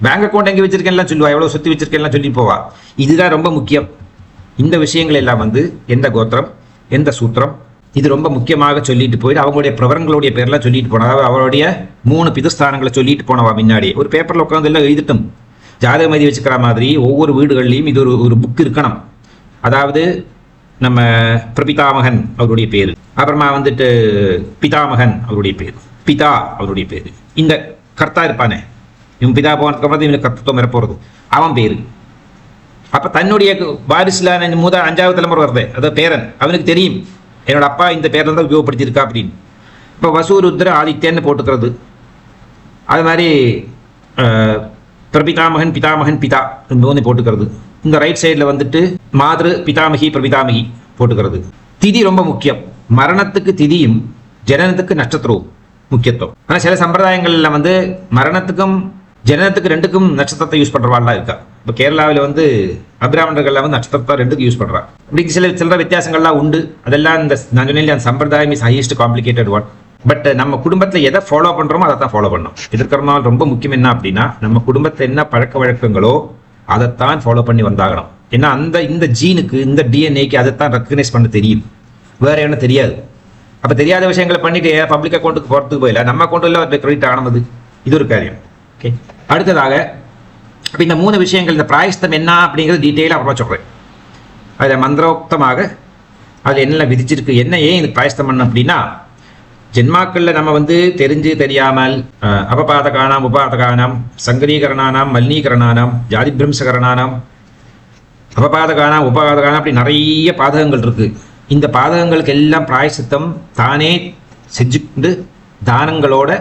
பேங்க் அக்கௌண்ட் எங்கே வச்சிருக்கேன்லாம் சொல்லுவா, எவ்வளோ சொத்து வச்சிருக்கேன்லாம் சொல்லி போவா. இதுதான் ரொம்ப முக்கியம். இந்த விஷயங்கள் எல்லாம் எந்த கோத்திரம் எந்த சூத்திரம் இது ரொம்ப முக்கியமாக சொல்லிட்டு போயிட்டு அவங்களுடைய பிரவரங்களுடைய பேர்லாம் சொல்லிட்டு போனா, அவருடைய 3 பிதஸ்தானங்களை சொல்லிட்டு போனவா. முன்னாடி ஒரு பேப்பரில் உட்காந்து எல்லாம் எழுதிட்டும் ஜாதக மதி வச்சுக்கிற மாதிரி ஒவ்வொரு வீடுகள்லையும் இது ஒரு புக் இருக்கணும். அதாவது நம்ம பிரபிதாமகன் அவருடைய பேர், அப்புறமா பிதாமகன் அவருடைய பேர், பிதா அவருடைய பேர், இந்த கர்த்தா இருப்பானே இவன் பிதா போனதுக்கு அப்புறம் இவனுக்கு கர்த்தத்துவம் வரப்போகிறது அவன் பேர். அப்போ தன்னுடைய வாரிசுல 5வது தலைமுறை வருது, அதாவது பேரன், அவனுக்கு தெரியும் என்னோட அப்பா இந்த பேரில் தான் உபயோகப்படுத்தியிருக்கா அப்படின்னு. இப்போ வசூருத்ர ஆதித்யன்னு போட்டுக்கிறது. அது மாதிரி பிரபிதாமகன் பிதாமகன் பிதா போட்டுக்கிறது. இந்த ரைட் சைடில் மாதரு பிதாமகி பிரபிதாமகி போட்டுக்கிறது. திதி ரொம்ப முக்கியம். மரணத்துக்கு திதியும் ஜனனத்துக்கு நட்சத்திரവും முக்கியத்துவம். ஆனால் சில சம்பிரதாயங்களில் மரணத்துக்கும் ஜனனத்துக்கு 2க்கும் நட்சத்திரத்தை யூஸ் பண்ணுறவாள்லாம் இருக்கா. இப்போ கேரளாவில் அபிராமணர்கள் நட்சத்திரத்தை 2க்கு யூஸ் பண்ணுறாங்க. இப்படி சில வித்தியாசங்கள்லாம் உண்டு. அதெல்லாம் இந்த நான் சொன்னேன் அந்த சம்பிரதாயம் is highest complicated one. But நம்ம குடும்பத்தில் எதை ஃபாலோ பண்ணுறோமோ அதை தான் ஃபாலோ பண்ணோம். இதற்கறனால ரொம்ப முக்கியம் என்ன அப்படின்னா நம்ம குடும்பத்தில் என்ன பழக்க வழக்கங்களோ அதைத்தான் ஃபாலோ பண்ணி வந்தாகணும். ஏன்னா இந்த ஜீனுக்கு இந்த டிஎன்ஏக்கு அதைத்தான் ரெக்கக்னைஸ் பண்ண தெரியும், வேற என்ன தெரியாது. அப்போ தெரியாத விஷயங்களை பண்ணிட்டு பப்ளிக் அக்கௌண்ட்டுக்கு போகிறதுக்கு போயில நம்ம அக்கௌண்ட்டில் கிரெடிட் ஆனது. இது ஒரு காரியம். ஓகே, அடுத்ததாக அப்போ இந்த 3 விஷயங்கள் இந்த பிராயஸ்தம் என்ன அப்படிங்கிறது டீட்டெயிலாக அப்புறம் சொல்கிறேன். அதில் மந்திரோக்தமாக அதில் என்னெல்லாம் விதிச்சிருக்கு, என்ன ஏன் இது பிராயஸ்தம் பண்ணணும் அப்படின்னா ஜென்மாக்களில் நம்ம தெரிஞ்சு தெரியாமல் அபபாதகானாம் உபாதகானாம் சங்கரீகரணானாம் மலினீகரணானாம் ஜாதிபிரம்சகரணானாம் அபபாதகானாம் உபாதகானாம் அப்படி நிறைய பாதகங்கள் இருக்குது. இந்த பாதகங்களுக்கு எல்லாம் பிராயசித்தம் தானே செஞ்சுட்டு தானங்களோட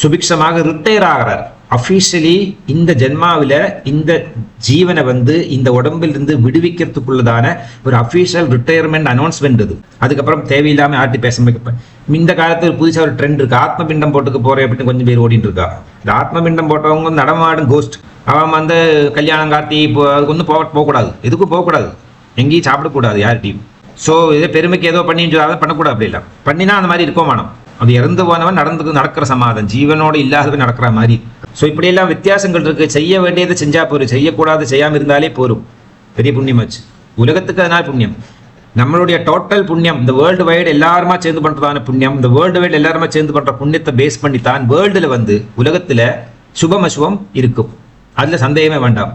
சுபிக்ஷமாக ரிட்டையர் ஆகிறார். அஃபீஷியலி இந்த ஜென்மாவில் இந்த ஜீவனை இந்த உடம்பிலிருந்து விடுவிக்கிறதுக்குள்ளதான ஒரு அஃபீஷியல் ரிட்டையர்மெண்ட் அனௌன்ஸ்மெண்ட் இது. அதுக்கப்புறம் தேவையில்லாமல் ஆட்டி பேச வைக்கப்பேன். இந்த காலத்தில் புதுசாக ஒரு ட்ரெண்ட் இருக்கு, ஆத்மபிண்டம் போட்டுக்கு போறேன் அப்படின்னு கொஞ்சம் பேர் ஓடிட்டு இருக்கா. இந்த ஆத்மபிண்டம் போட்டவங்க நடமாடும் கோஸ்ட். அவன் கல்யாணம் கார்த்தி அதுக்கு ஒன்றும் போகக்கூடாது, எதுக்கும் போகக்கூடாது, எங்கேயும் சாப்பிடக்கூடாது யார்கிட்டையும். ஸோ இதே பெருமைக்கு ஏதோ பண்ணி அதை பண்ணக்கூடாது. அப்படி இல்லை பண்ணினா அந்த மாதிரி இருக்கோ வேணும். அது இறந்து போனவன் நடக்கிற சமாதம், ஜீவனோடு இல்லாதவன் நடக்கிற மாதிரி. ஸோ இப்படியெல்லாம் வித்தியாசங்கள் இருக்குது. செய்ய வேண்டியதை செஞ்சால் போரும், செய்யக்கூடாது செய்யாமல் இருந்தாலே போரும். பெரிய புண்ணியமாச்சு உலகத்துக்கு. அதனால் புண்ணியம் நம்மளுடைய டோட்டல் புண்ணியம் இந்த வேர்ல்டு வைடு எல்லாருமா சேர்ந்து பண்ணுறதான புண்ணியம். இந்த வேர்ல்டு வைடு எல்லாருமா சேர்ந்து பண்ணுற புண்ணியத்தை பேஸ் பண்ணித்தான் வேர்ல்டில் உலகத்தில் சுபமசுவம் இருக்கும். அதில் சந்தேகமே வேண்டாம்.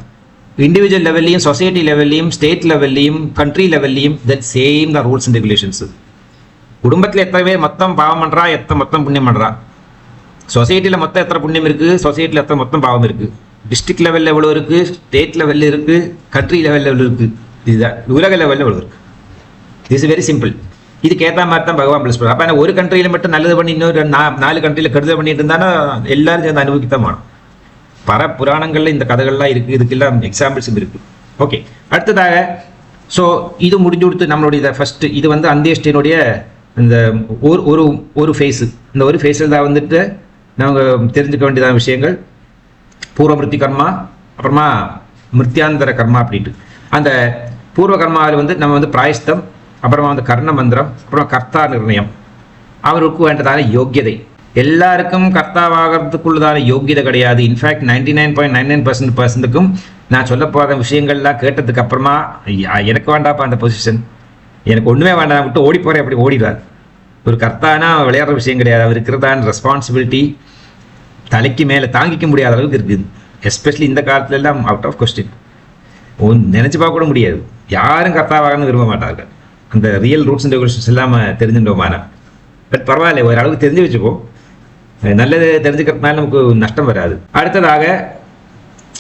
இண்டிவிஜுவல் லெவல்லையும் சொசைட்டி லெவல்லையும் ஸ்டேட் லெவல்லையும் கண்ட்ரி லெவல்லையும் that same the rules and regulations. குடும்பத்தில் எத்தனை பேர் மொத்தம் பாவம் பண்ணுறா, மொத்தம் புண்ணியம் பண்ணுறா. சொசைட்டியில் மொத்தம் எத்தனை புண்ணியம் இருக்குது, சொசைட்டியில் எத்தனை மொத்தம் பாவம் இருக்குது. டிஸ்ட்ரிக்ட் லெவலில் எவ்வளோ இருக்குது, ஸ்டேட் லெவலில் இருக்குது, கண்ட்ரி லெவலில் இருக்குது. இதுதான் உலக லெவலில் எவ்வளோ இருக்குது. This is very simple. இதுக்கு ஏற்ற மாதிரி தான் பகவான் பிளஸ் பண்ணுறான். அப்போ ஒரு கண்ட்ரியில் மட்டும் நல்லது பண்ணி இன்னொரு 4 கண்ட்ரியில் கெடுதல் பண்ணிட்டு இருந்தானா எல்லாரும் சேர்ந்து அனுபவிக்கத்தான் வேணும். பல புராணங்களில் இந்த கதைகள்லாம் இருக்குது, இதுக்கெல்லாம் எக்ஸாம்பிள்ஸும் இருக்குது. ஓகே, அடுத்ததாக ஸோ இது முடிஞ்சு கொடுத்து நம்மளுடைய ஃபர்ஸ்ட் இது அந்தியஷ்டினுடைய இந்த ஒரு ஃபேஸு. இந்த ஒரு ஃபேஸில் தான் நாங்கள் தெரிஞ்சுக்க வேண்டியதான விஷயங்கள் பூர்வமிருத்தி கர்மா, அப்புறமா மிருத்தியாந்தர கர்மா அப்படின்ட்டு. அந்த பூர்வ கர்மாவில் நம்ம பிராயஸ்தம், அப்புறமா கர்ண மந்திரம், அப்புறம் கர்த்தா நிர்ணயம். அவருக்கு வேண்டதான யோக்கியதை. எல்லாருக்கும் கர்த்தாவாகிறதுக்குள்ளதான யோக்கியதை கிடையாது. இன்ஃபேக்ட் 99.99% நான் சொல்ல போகிற விஷயங்கள்லாம் கேட்டதுக்கு அப்புறமா எனக்கு வேண்டாப்பா அந்த பொசிஷன், எனக்கு ஒன்றுமே வேண்டாம் விட்டு ஓடி போகிறேன் அப்படி ஓடிடுறார். ஒரு கர்த்தானா விளையாடுற விஷயம் கிடையாது. அவர் இருக்கிறதான ரெஸ்பான்சிபிலிட்டி தலைக்கு மேலே தாங்கிக்க முடியாத அளவுக்கு இருக்குது. எஸ்பெஷலி இந்த காலத்துல எல்லாம் அவுட் ஆஃப் கொஸ்டின். நினைச்சு பார்க்க கூட முடியாது. யாரும் கர்த்தாவாகன்னு விரும்ப மாட்டார்கள். அந்த ரியல் ரூட்ஸ் அண்ட் ரெகுலேஷன்ஸ் இல்லாமல் தெரிஞ்சுட்டோமானா. பட் பரவாயில்ல, ஒரு அளவுக்கு தெரிஞ்சு வச்சுப்போம். நல்லது தெரிஞ்சுக்கிறதுனால நமக்கு நஷ்டம் வராது. அடுத்ததாக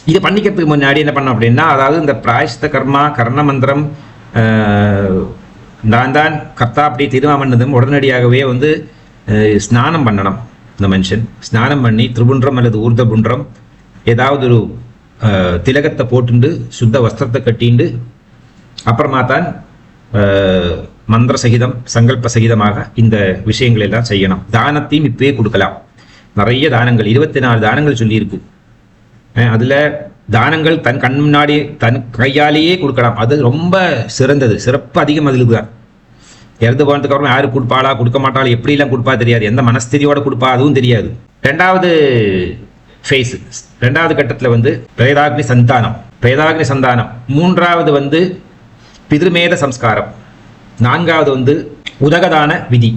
இதை பண்ணிக்கிறதுக்கு முன்னாடி என்ன பண்ணோம் அப்படின்னா, அதாவது இந்த பிராயஷ்ட கர்மா கர்ண மந்திரம் நான் தான் கர்த்தா அப்படி தீர்மானம் பண்ணதும் உடனடியாகவே வந்து ஸ்நானம் பண்ணணும். இந்த மனுஷன் ஸ்நானம் பண்ணி திரிபுன்றம் அல்லது ஊர்தபுன்றம் ஏதாவது ஒரு திலகத்தை போட்டுண்டு சுத்த வஸ்திரத்தை கட்டிண்டு அப்புறமா தான் மந்திர சகிதம் சங்கல்ப சகிதமாக இந்த விஷயங்கள் எல்லாம் செய்யணும். தானத்தையும் இப்பவே கொடுக்கலாம். நிறைய தானங்கள் 24 தானங்கள் சொல்லியிருக்கு. அதில் தானங்கள் தன் கண் முன்னாடி தன் கையாலேயே கொடுக்கலாம். அது ரொம்ப சிறந்தது, சிறப்பு அதிகம் அதில் தான். இறந்து போனதுக்கு அப்புறம் யாரு கொடுப்பாளா கொடுக்க மாட்டாளா எப்படிலாம் கொடுப்பா தெரியாது, எந்த மனஸ்திரியோட கொடுப்பா அதுவும் தெரியாது. ரெண்டாவது ஃபேஸ், ரெண்டாவது கட்டத்தில் வந்து பிரேதாக்னி சந்தானம். மூன்றாவது வந்து பிதிருமேத சம்ஸ்காரம். நான்காவது வந்து உதகதான விதி.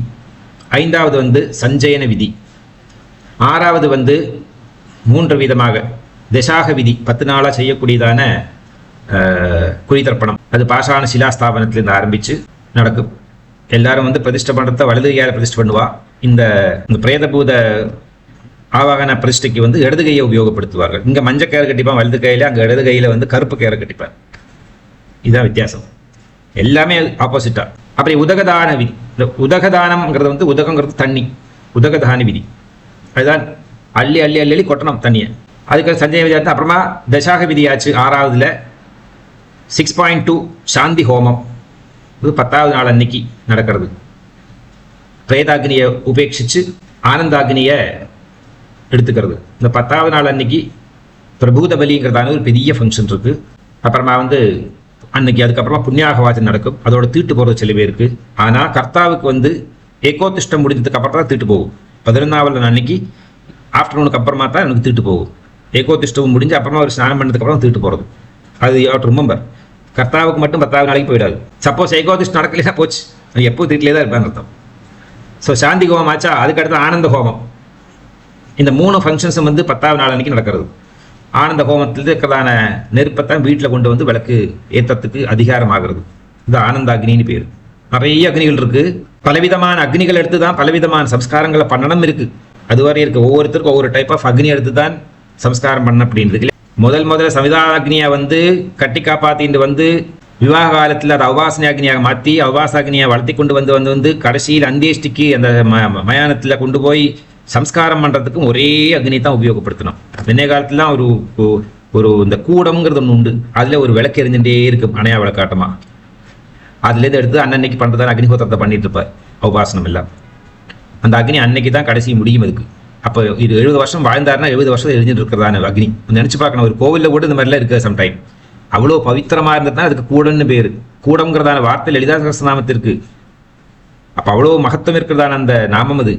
ஐந்தாவது வந்து சஞ்சயன விதி. ஆறாவது வந்து 3 விதமாக தசாக விதி, 10 நாளாக செய்யக்கூடியதான குழிதர்ப்பணம். அது பாஷான சிலாஸ்தாபனத்திலிருந்து ஆரம்பித்து நடக்கும். எல்லாரும் வந்து பிரதிஷ்டை பண்ணுறத வலது கையால் பிரதிஷ்டை பண்ணுவா. இந்த பிரேதபூத ஆவாகன பிரதிஷ்டைக்கு வந்து இடது கையை உபயோகப்படுத்துவார்கள். இங்கே மஞ்சள் கயிறு கட்டிப்பான் வலது கையில், அங்கே இடது கையில் வந்து கருப்பு கயிறு கட்டிப்பான். இதுதான் வித்தியாசம். எல்லாமே ஆப்போசிட்டா. அப்படி உதகதான விதி. இந்த உதகதானம்ங்கிறது வந்து உதகங்கிறது தண்ணி, உதகதான விதி. அதுதான் அள்ளி அள்ளி அள்ளி அள்ளி கொட்டணும் தண்ணியை. அதுக்கு சஞ்சய விதி. அப்புறமா தசாக விதியாச்சு. 6வதுல 6.2 சாந்தி ஹோமம். இது 10வது நாள் அன்னைக்கு நடக்கிறது. பிரேதாக்னியை உபேட்சிச்சு ஆனந்தாக்னியை எடுத்துக்கிறது. இந்த 10வது நாள் அன்னைக்கு பிரபூத பலிங்கிறதான ஒரு பெரிய ஃபங்க்ஷன் இருக்கு. அப்புறமா வந்து அன்னைக்கு அதுக்கப்புறமா புண்ணியாகவாச்சம் நடக்கும். அதோட தீட்டு போகிறது சில பேருக்கு. ஆனால் கர்த்தாவுக்கு வந்து ஏகோதிஷ்டம் முடிஞ்சதுக்கு அப்புறம் தான் தீட்டு போகும். 11வது அன்னைக்கு ஆஃப்டர்நூனுக்கு அப்புறமா தான் எனக்கு தீட்டு போகும். ஏகோதிஷ்டம் முடிஞ்சு அப்புறமா ஒரு ஸ்நானம் பண்ணதுக்கு அப்புறம் தீட்டு போகிறது. அது யூ ரிமெம்பர். கர்த்தாவுக்கு மட்டும் 10வது நாளைக்கு போயிடாது. சப்போஸ் ஏகோதிஷ்டம் நடக்கலையா போச்சு, எப்போ தீட்டிலே தான் இருப்பான்னு அர்த்தம். ஸோ சாந்தி ஹோமம் ஆச்சா, அதுக்கடுத்து ஆனந்த ஹோமம். இந்த 3 ஃபங்க்ஷன்ஸும் வந்து 10வது நாள் அன்னைக்கு நடக்கிறது. ஆனந்த ஹோமத்தில் இருக்கிறதான நெருப்பத்தான் வீட்டில் கொண்டு வந்து விளக்கு ஏற்றத்துக்கு அதிகாரம் ஆகிறது. இது ஆனந்த அக்னின்னு பேர். நிறைய அக்னிகள் இருக்கு. பலவிதமான அக்னிகள் எடுத்து தான் பலவிதமான சம்ஸ்காரங்களை பண்ணணும் இருக்கு. அதுவரை இருக்கு. ஒவ்வொருத்தருக்கும் ஒவ்வொரு டைப் ஆஃப் அக்னி எடுத்து தான் சம்ஸ்காரம் பண்ண அப்படின்றது. முதல்ல சவிதான அக்னியை வந்து கட்டி காப்பாத்திட்டு வந்து விவாக காலத்தில் அதை அவாசனை அக்னியாக மாற்றி அவாச அக்னியை வளர்த்தி கொண்டு வந்து கடைசியில் அந்தியஷ்டிக்கு அந்த மயானத்தில் கொண்டு போய் சம்ஸ்காரம் பண்ணுறதுக்கும் ஒரே அக்னி தான் உபயோகப்படுத்தணும். முன்னைய காலத்துலாம் ஒரு இந்த கூடம்ங்கிறது ஒன்று உண்டு. அதில் ஒரு விளக்கு எரிஞ்சுட்டே இருக்கும், அணையா விளக்காட்டமா. அதுலேருந்து எடுத்து அன்னன்னைக்கு பண்ணுறதான அக்னிஹோத்திரத்தை பண்ணிட்டு இருப்பார் உபாசனம் எல்லாம். அந்த அக்னி அன்னைக்கு தான் கடைசி முடியும் அதுக்கு. அப்போ இது 70 வருஷம் வாழ்ந்தாருன்னா 70 வருஷம் எரிஞ்சுட்டு இருக்கிறதான அக்னி நினச்சி பார்க்கணும். ஒரு கோவிலில் கூட இந்த மாதிரிலாம் இருக்குது சம்டைம். அவ்வளோ பவித்திரமாக இருந்தது தான் அதுக்கு கூடன்னு பேர். கூடம்ங்கிறதான வார்த்தை லலிதா சகஸ்ரநாமத்திற்கு. அப்போ அவ்வளோ மகத்துவம் இருக்கிறதான அந்த நாமம் அது.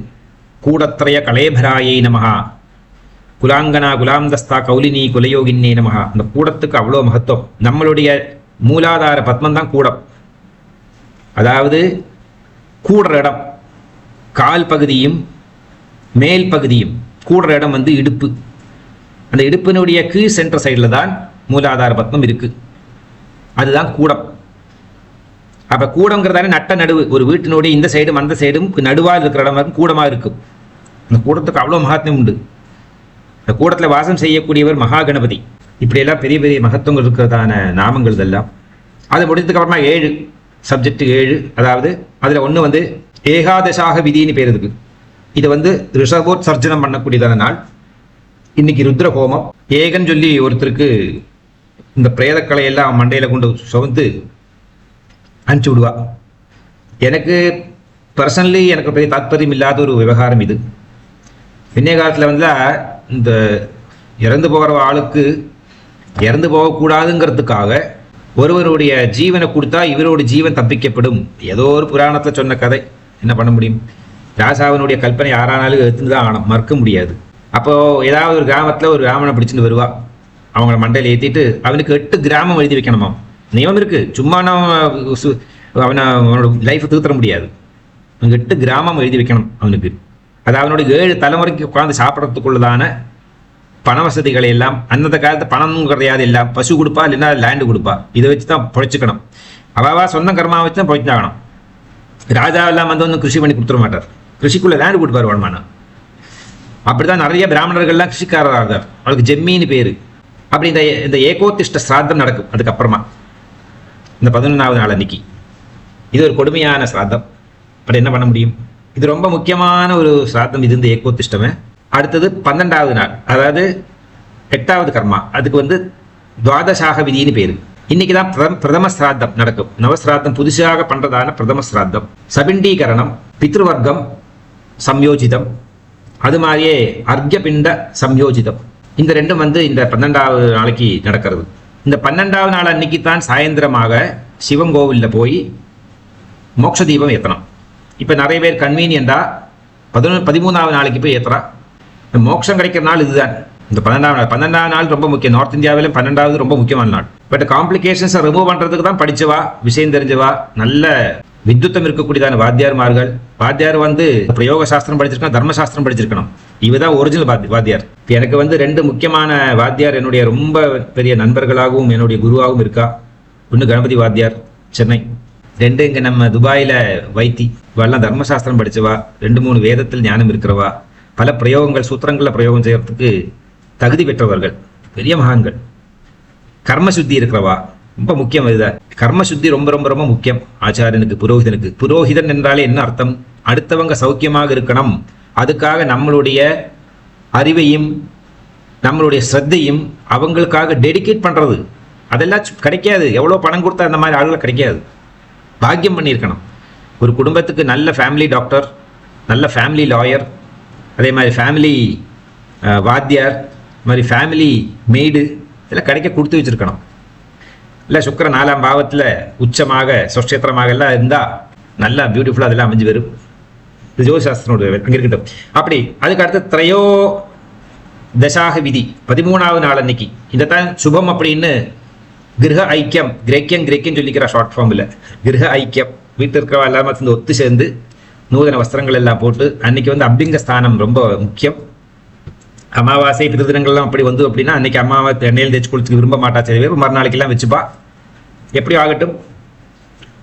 கூடத்ரய கலேபராயை நமஹா, குலாங்கனா குலாம்தஸ்தா கௌலினி குலயோகின்னே நமஹா. அந்த கூடத்துக்கு அவ்வளோ மகத்துவம். நம்மளுடைய மூலாதார பத்மம் தான் கூடம். அதாவது கூடுற இடம் கால் பகுதியும் மேல் பகுதியும். கூடுற இடம் வந்து இடுப்பு. அந்த இடுப்பினுடைய கீழ் சென்டர் சைடில் தான் மூலாதார பத்மம் இருக்கு. அதுதான் கூடம். அப்போ கூடங்கிறதால நட்ட நடுவு. ஒரு வீட்டினுடைய இந்த சைடும் அந்த சைடும் நடுவாக இருக்கிற இடம் கூடமாக இருக்கும். அந்த கூடத்துக்கு அவ்வளோ மகாத்மியம் உண்டு. இந்த கூடத்தில் வாசம் செய்யக்கூடியவர் மகா கணபதி. இப்படியெல்லாம் பெரிய பெரிய மகத்துவங்கள் இருக்கிறதான நாமங்கள் இதெல்லாம். அது முடிஞ்சதுக்கு அப்புறமா 7 சப்ஜெக்ட் 7. அதாவது அதில் ஒன்று வந்து ஏகாதசாக விதின்னு பேர் இருக்கு. இது வந்து ரிஷபோத்சர்ஜனம் பண்ணக்கூடியதான நாள். இன்னைக்கு ருத்ர ஹோமம். ஏகன் சொல்லி ஒருத்தருக்கு இந்த பிரேதக்களை எல்லாம் மண்டையில் கொண்டு சுமந்து அனுப்பிச்சு விடுவா. எனக்கு பர்சனலி எனக்கு பெரிய தாத்பரியம் இல்லாத ஒரு விவகாரம் இது. பின்னைய காலத்தில் வந்து இந்த இறந்து போகிற ஆளுக்கு இறந்து போகக்கூடாதுங்கிறதுக்காக ஒருவருடைய ஜீவனை கொடுத்தா இவரோட ஜீவன் தப்பிக்கப்படும். ஏதோ ஒரு புராணத்தில் சொன்ன கதை. என்ன பண்ண முடியும்? ராசாவினுடைய கல்பனை யாரானாலும் எடுத்துன்னு தான் ஆகணும், மறுக்க முடியாது. அப்போது ஏதாவது ஒரு கிராமத்தில் ஒரு ராமனை பிடிச்சிட்டு வருவா. அவங்கள மண்டையில் ஏற்றிட்டு அவனுக்கு 8 கிராமம் எழுதி வைக்கணுமா. நியமம் இருக்குது. சும்மா அவனோட லைஃப்பை தூத்தர முடியாது. 8 கிராமம் எழுதி வைக்கணும் அவனுக்கு. அது அவனுடைய 7 தலைமுறைக்கு உட்காந்து சாப்பிட்றதுக்குள்ளதான பண வசதிகளை எல்லாம். அந்தந்த காலத்து பணமும் கிடையாது, எல்லாம் பசு கொடுப்பா இல்லைன்னா லேண்டு கொடுப்பா. இதை வச்சு தான் பொழைச்சிக்கணும். அவாவா சொந்த கர்மா வச்சு தான் பொழைச்சாகணும். ராஜா எல்லாம் வந்து ஒன்றும் கிருஷி பண்ணி கொடுத்துட மாட்டார், கிருஷிக்குள்ள லேண்டு கொடுப்பார் வருமானம். அப்படிதான் நிறைய பிராமணர்கள்லாம் கிருஷிக்காரராக இருந்தார், அவளுக்கு ஜெம்மின்னு பேரு. அப்படி இந்த ஏகோத்திஷ்ட சிராத்தம் நடக்கும் அதுக்கப்புறமா இந்த 11வது நாள் அன்னைக்கு. இது ஒரு கொடுமையான சிராத்தம். அப்படி என்ன பண்ண முடியும்? இது ரொம்ப முக்கியமான ஒரு சிராத்தம் இது, இந்த ஏகோத்திஷ்டமே. அடுத்தது 12வது நாள், அதாவது 8வது கர்மா. அதுக்கு வந்து துவாதசாக விதின்னு பேரு. இன்னைக்கு தான் பிரதம சிராத்தம் நடக்கும். நவசிராத்தம் புதுசாக பண்றதான பிரதம சிராத்தம். சபிண்டீகரணம், பித்ருவர்க்கம் சம்யோஜிதம், அது மாதிரியே அர்க்யபிண்ட சம்யோஜிதம். இந்த ரெண்டும் வந்து இந்த 12வது நாளைக்கு நடக்கிறது. இந்த 12வது நாள் அன்னைக்கு தான் சாயந்தரமாக சிவன் கோவிலில் போய் மோட்ச தீபம் ஏற்றணும். இப்போ நிறைய பேர் கன்வீனியண்டா 13வது நாளைக்கு போய் ஏற்றுறா. மோட்சம் கிடைக்கிற நாள் இதுதான், இந்த 12வது நாள். 12வது நாள் ரொம்ப முக்கியம். நார்த் இந்தியாவிலும் 12வது ரொம்ப முக்கியமான நாள். பட் காம்ப்ளிகேஷன்ஸை ரிமூவ் பண்ணுறதுக்கு தான் படிச்சவா, விஷயம் தெரிஞ்சவா, நல்ல வித்யுத்தம் இருக்கக்கூடியதான வாத்தியார்மார்கள். வாத்தியார் வந்து பிரயோக சாஸ்திரம் படிச்சிருக்கணும், தர்மசாஸ்திரம் படிச்சிருக்கணும். இவதான் ஒரிஜினல் வாத்தியார். எனக்கு வந்து 2 முக்கியமான வாத்தியார் என்னுடைய ரொம்ப பெரிய நண்பர்களாகவும் என்னுடைய குருவாகவும் இருக்கா. ஒன்று கணபதி வாத்தியார் சென்னை, 2 இங்கே நம்ம துபாயில் வைத்தி. இவெல்லாம் தர்மசாஸ்திரம் படித்தவா, 2-3 வேதத்தில் ஞானம் இருக்கிறவா, பல பிரயோகங்கள் சூத்திரங்களில் பிரயோகம் செய்யறதுக்கு தகுதி பெற்றவர்கள், பெரிய மகான்கள். கர்மசுத்தி இருக்கிறவா ரொம்ப முக்கியம். இதுதான் கர்மசுத்தி ரொம்ப ரொம்ப ரொம்ப முக்கியம் ஆச்சாரியனுக்கு, புரோஹிதனுக்கு. புரோஹிதன் என்றாலே என்ன அர்த்தம்? அடுத்தவங்க சௌக்கியமாக இருக்கணும், அதுக்காக நம்மளுடைய அறிவையும் நம்மளுடைய ஸ்ரத்தையும் அவங்களுக்காக டெடிகேட் பண்ணுறது. அதெல்லாம் கிடைக்காது. எவ்வளோ பணம் கொடுத்தா அந்த மாதிரி ஆளுகள் கிடைக்காது. பாக்கியம் பண்ணியிருக்கணும். ஒரு குடும்பத்துக்கு நல்ல ஃபேமிலி டாக்டர், நல்ல ஃபேமிலி லாயர், அதே மாதிரி ஃபேமிலி வாத்தியார், மாதிரி ஃபேமிலி மெய்டு, இதெல்லாம் கிடைக்க கொடுத்து வச்சுருக்கணும். இல்லை சுக்கிர 4ஆம் பாவத்தில் உச்சமாக சொஷ்டேத்திரமாக எல்லாம் இருந்தால் நல்லா பியூட்டிஃபுல்லாக அதெல்லாம் அமைஞ்சு வரும். இது ஜோதிசாஸ்திரனோட அங்கே இருக்கட்டும். அப்படி அதுக்கு அடுத்து திரையோ தசாக விதி 13வது நாள் அன்னைக்கு. இதைத்தான் சுபம் அப்படின்னு கிரக ஐக்கியம், கிரேக்கியம் சொல்லிக்கிற ஷார்ட் ஃபார்மில். கிரக ஐக்கியம், வீட்டில் இருக்கிறவா எல்லாமே வந்து ஒத்து சேர்ந்து நூதன வஸ்திரங்கள் எல்லாம் போட்டு. அன்னைக்கு வந்து அபிங்க ஸ்தானம் ரொம்ப முக்கியம். அமாவாசை பிறதினங்கள்லாம் அப்படி வந்து அப்படின்னா அன்னைக்கு அம்மாவை எண்ணெயில் தேய்ச்சி குளிச்சுக்கு விரும்ப மாட்டா. சில பேர் மறுநாளைக்கெல்லாம் வச்சுப்பா. எப்படி ஆகட்டும்,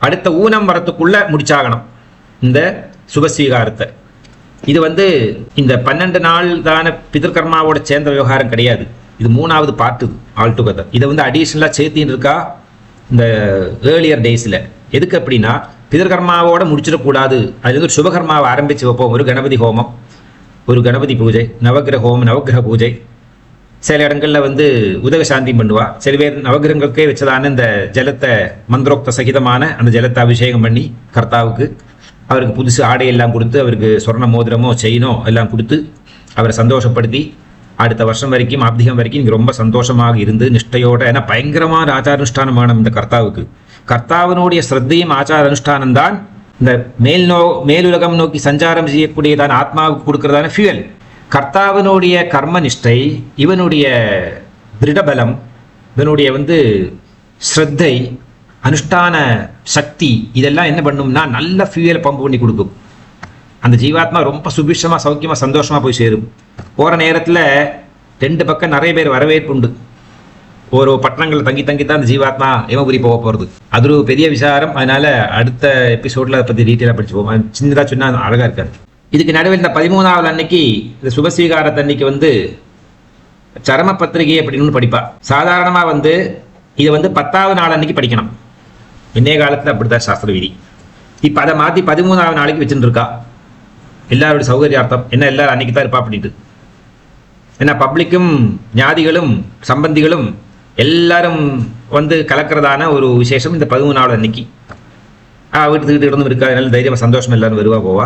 அடுத்த ஊனம் வரத்துக்குள்ள முடிச்சாகணும் இந்த சுபஸ்வீகாரத்தை. இது வந்து இந்த 12 நாள் தான பிதர்கர்மாவோட சேர்ந்த விவகாரம் கிடையாது. இது 3வது பார்ட் ஆல் டுகெதர். இதை வந்து அடிஷ்னலாக சேர்த்தின்னு இருக்கா இந்த ஏர்லியர் டேஸில். எதுக்கு அப்படின்னா பிதர்கர்மாவோட முடிச்சிடக்கூடாது. அது வந்து ஒரு சுபகர்மாவை ஆரம்பித்து வைப்போம். ஒரு கணபதி ஹோமம், ஒரு கணபதி பூஜை, நவகிரக ஹோமம், நவகிரக பூஜை. சில இடங்களில் வந்து உதக சாந்தி பண்ணுவா. சில பேர் நவகிரகங்களுக்கே வச்சதான இந்த ஜலத்தை மந்திரோக்த சகிதமான அந்த ஜலத்தை அபிஷேகம் பண்ணி கர்த்தாவுக்கு அவருக்கு புதுசு ஆடையெல்லாம் கொடுத்து, அவருக்கு சொர்ண மோதிரமோ செயினோ எல்லாம் கொடுத்து அவரை சந்தோஷப்படுத்தி அடுத்த வருஷம் வரைக்கும் ஆப்திகம் வரைக்கும் இங்கே ரொம்ப சந்தோஷமாக இருந்து நிஷ்டையோட. ஏன்னா பயங்கரமான ஆச்சார அனுஷ்டானமான இந்த கர்த்தாவுக்கு. கர்த்தாவினுடைய ஸ்ரத்தையும் ஆச்சார அனுஷ்டானம் தான் இந்த மேலுலகம் நோக்கி சஞ்சாரம் செய்யக்கூடியதான ஆத்மாவுக்கு கொடுக்கறதான ஃபியூயல். கர்த்தாவினுடைய கர்ம நிஷ்டை, இவனுடைய திருடபலம், இவனுடைய வந்து ஸ்ரத்தை, அனுஷ்டான சக்தி, இதெல்லாம் என்ன பண்ணும்னா நல்ல ஃபியூயல் பம்ப் பண்ணி கொடுக்கும். அந்த ஜீவாத்மா ரொம்ப சுபிஷமாக சௌக்கியமாக சந்தோஷமாக போய் சேரும். போகிற நேரத்தில் 2 பக்கம் நிறைய பேர் வரவேற்பு உண்டு. ஒரு பட்டணங்களில் தங்கி தான் அந்த ஜீவாத்மா யமபுரி போக போகிறது. அது ஒரு பெரிய விசாரம். அதனால அடுத்த எபிசோடில் அதை பற்றி டீட்டெயிலாக படிச்சு போவோம். சின்னதாக சொன்னால் அழகாக இருக்காது. இதுக்கு நடுவில் இந்த 13வது அன்னைக்கு, இந்த சுபஸ்வீகாரத்து அன்னைக்கு வந்து சரம பத்திரிகை அப்படின்னு படிப்பா. சாதாரணமாக வந்து இதை வந்து 10வது நாள் அன்னைக்கு படிக்கணும். இன்னைய காலத்தில் அப்படித்தான் சாஸ்திர விதி. இப்போ அதை மாற்றி 13வது நாளைக்கு வச்சுட்டு இருக்கா. எல்லாருடைய சௌகரியார்த்தம் என்ன, எல்லாரும் அன்னைக்கு தான் இருப்பா அப்படின்ட்டு. ஏன்னா பப்ளிக்கும் ஞாதிகளும் சம்பந்திகளும் எல்லாரும் வந்து கலக்கிறதான ஒரு விசேஷம் இந்த 13வது அன்னைக்கு. வீட்டுக்கிட்டு இருந்தும் இருக்கா, நல்ல தைரியமாக சந்தோஷம் எல்லாரும் வருவா போவா.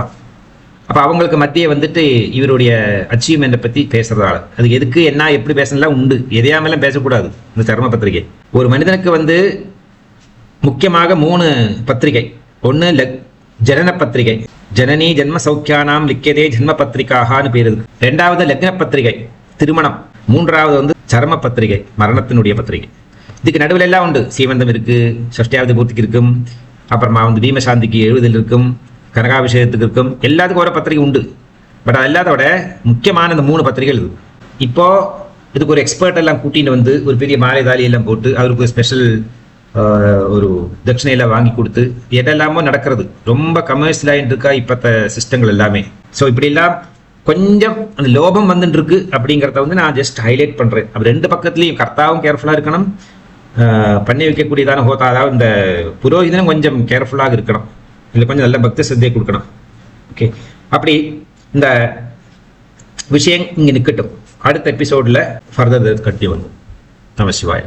அப்போ அவங்களுக்கு மத்திய வந்துட்டு இவருடைய அச்சீவ்மெண்ட்டை பற்றி பேசுறதால, அது எதுக்கு என்ன எப்படி பேசலாம் உண்டு. எதையாமலாம் பேசக்கூடாது இந்த சர்ம பத்திரிகை. ஒரு மனிதனுக்கு வந்து முக்கியமாக 3 பத்திரிகை. ஒன்று ஜனன பத்திரிகை, ஜனனி ஜென்ம சௌக்கியானாம் லிக்கியதே ஜென்ம பத்திரிகான்னு பேர். 2வது லக்ன பத்திரிகை, திருமணம். 3வது வந்து சர்ம பத்திரிகை, மரணத்தினுடைய பத்திரிகை. இதுக்கு நடுவில் எல்லாம் உண்டு. சீமந்தம் இருக்கு, சஷ்டியாவதி பூர்த்திக்கு இருக்கும், அப்புறமா வந்து பீமசாந்திக்கு எழுதுதல் இருக்கும், கனகாபிஷேகத்துக்கு இருக்கும், எல்லாத்துக்கும் ஒரு பத்திரிகை உண்டு. பட் அது இல்லாத விட முக்கியமான இந்த 3 பத்திரிகைகள் இது. இப்போ இதுக்கு ஒரு எக்ஸ்பர்ட் எல்லாம் கூட்டின்னு வந்து ஒரு பெரிய மாலை தாலி எல்லாம் போட்டு அவருக்கு ஒரு ஸ்பெஷல் ஒரு தட்சிணையெல்லாம் வாங்கி கொடுத்து எதெல்லாமோ நடக்கிறது. ரொம்ப கமர்ஷியல் ஆகிட்டு இருக்கா இப்பத்த சிஸ்டங்கள் எல்லாமே. ஸோ இப்படி எல்லாம் கொஞ்சம் அந்த லோபம் வந்துட்டு இருக்கு அப்படிங்கிறத வந்து நான் ஜஸ்ட் ஹைலைட் பண்றேன். அப்படி 2 பக்கத்துலையும் கர்த்தாவும் கேர்ஃபுல்லா இருக்கணும், பண்ணி வைக்கக்கூடியதான ஹோதா அதாவது இந்த புரோஹிதனும் கொஞ்சம் கேர்ஃபுல்லாக இருக்கணும், இல்லை கொஞ்சம் நல்ல பக்தி சித்தையை கொடுக்கணும். ஓகே, அப்படி இந்த விஷயம் இங்கே நிற்கட்டும். அடுத்த எபிசோடில் ஃபர்தர் கட்டி வந்து நம சிவாய.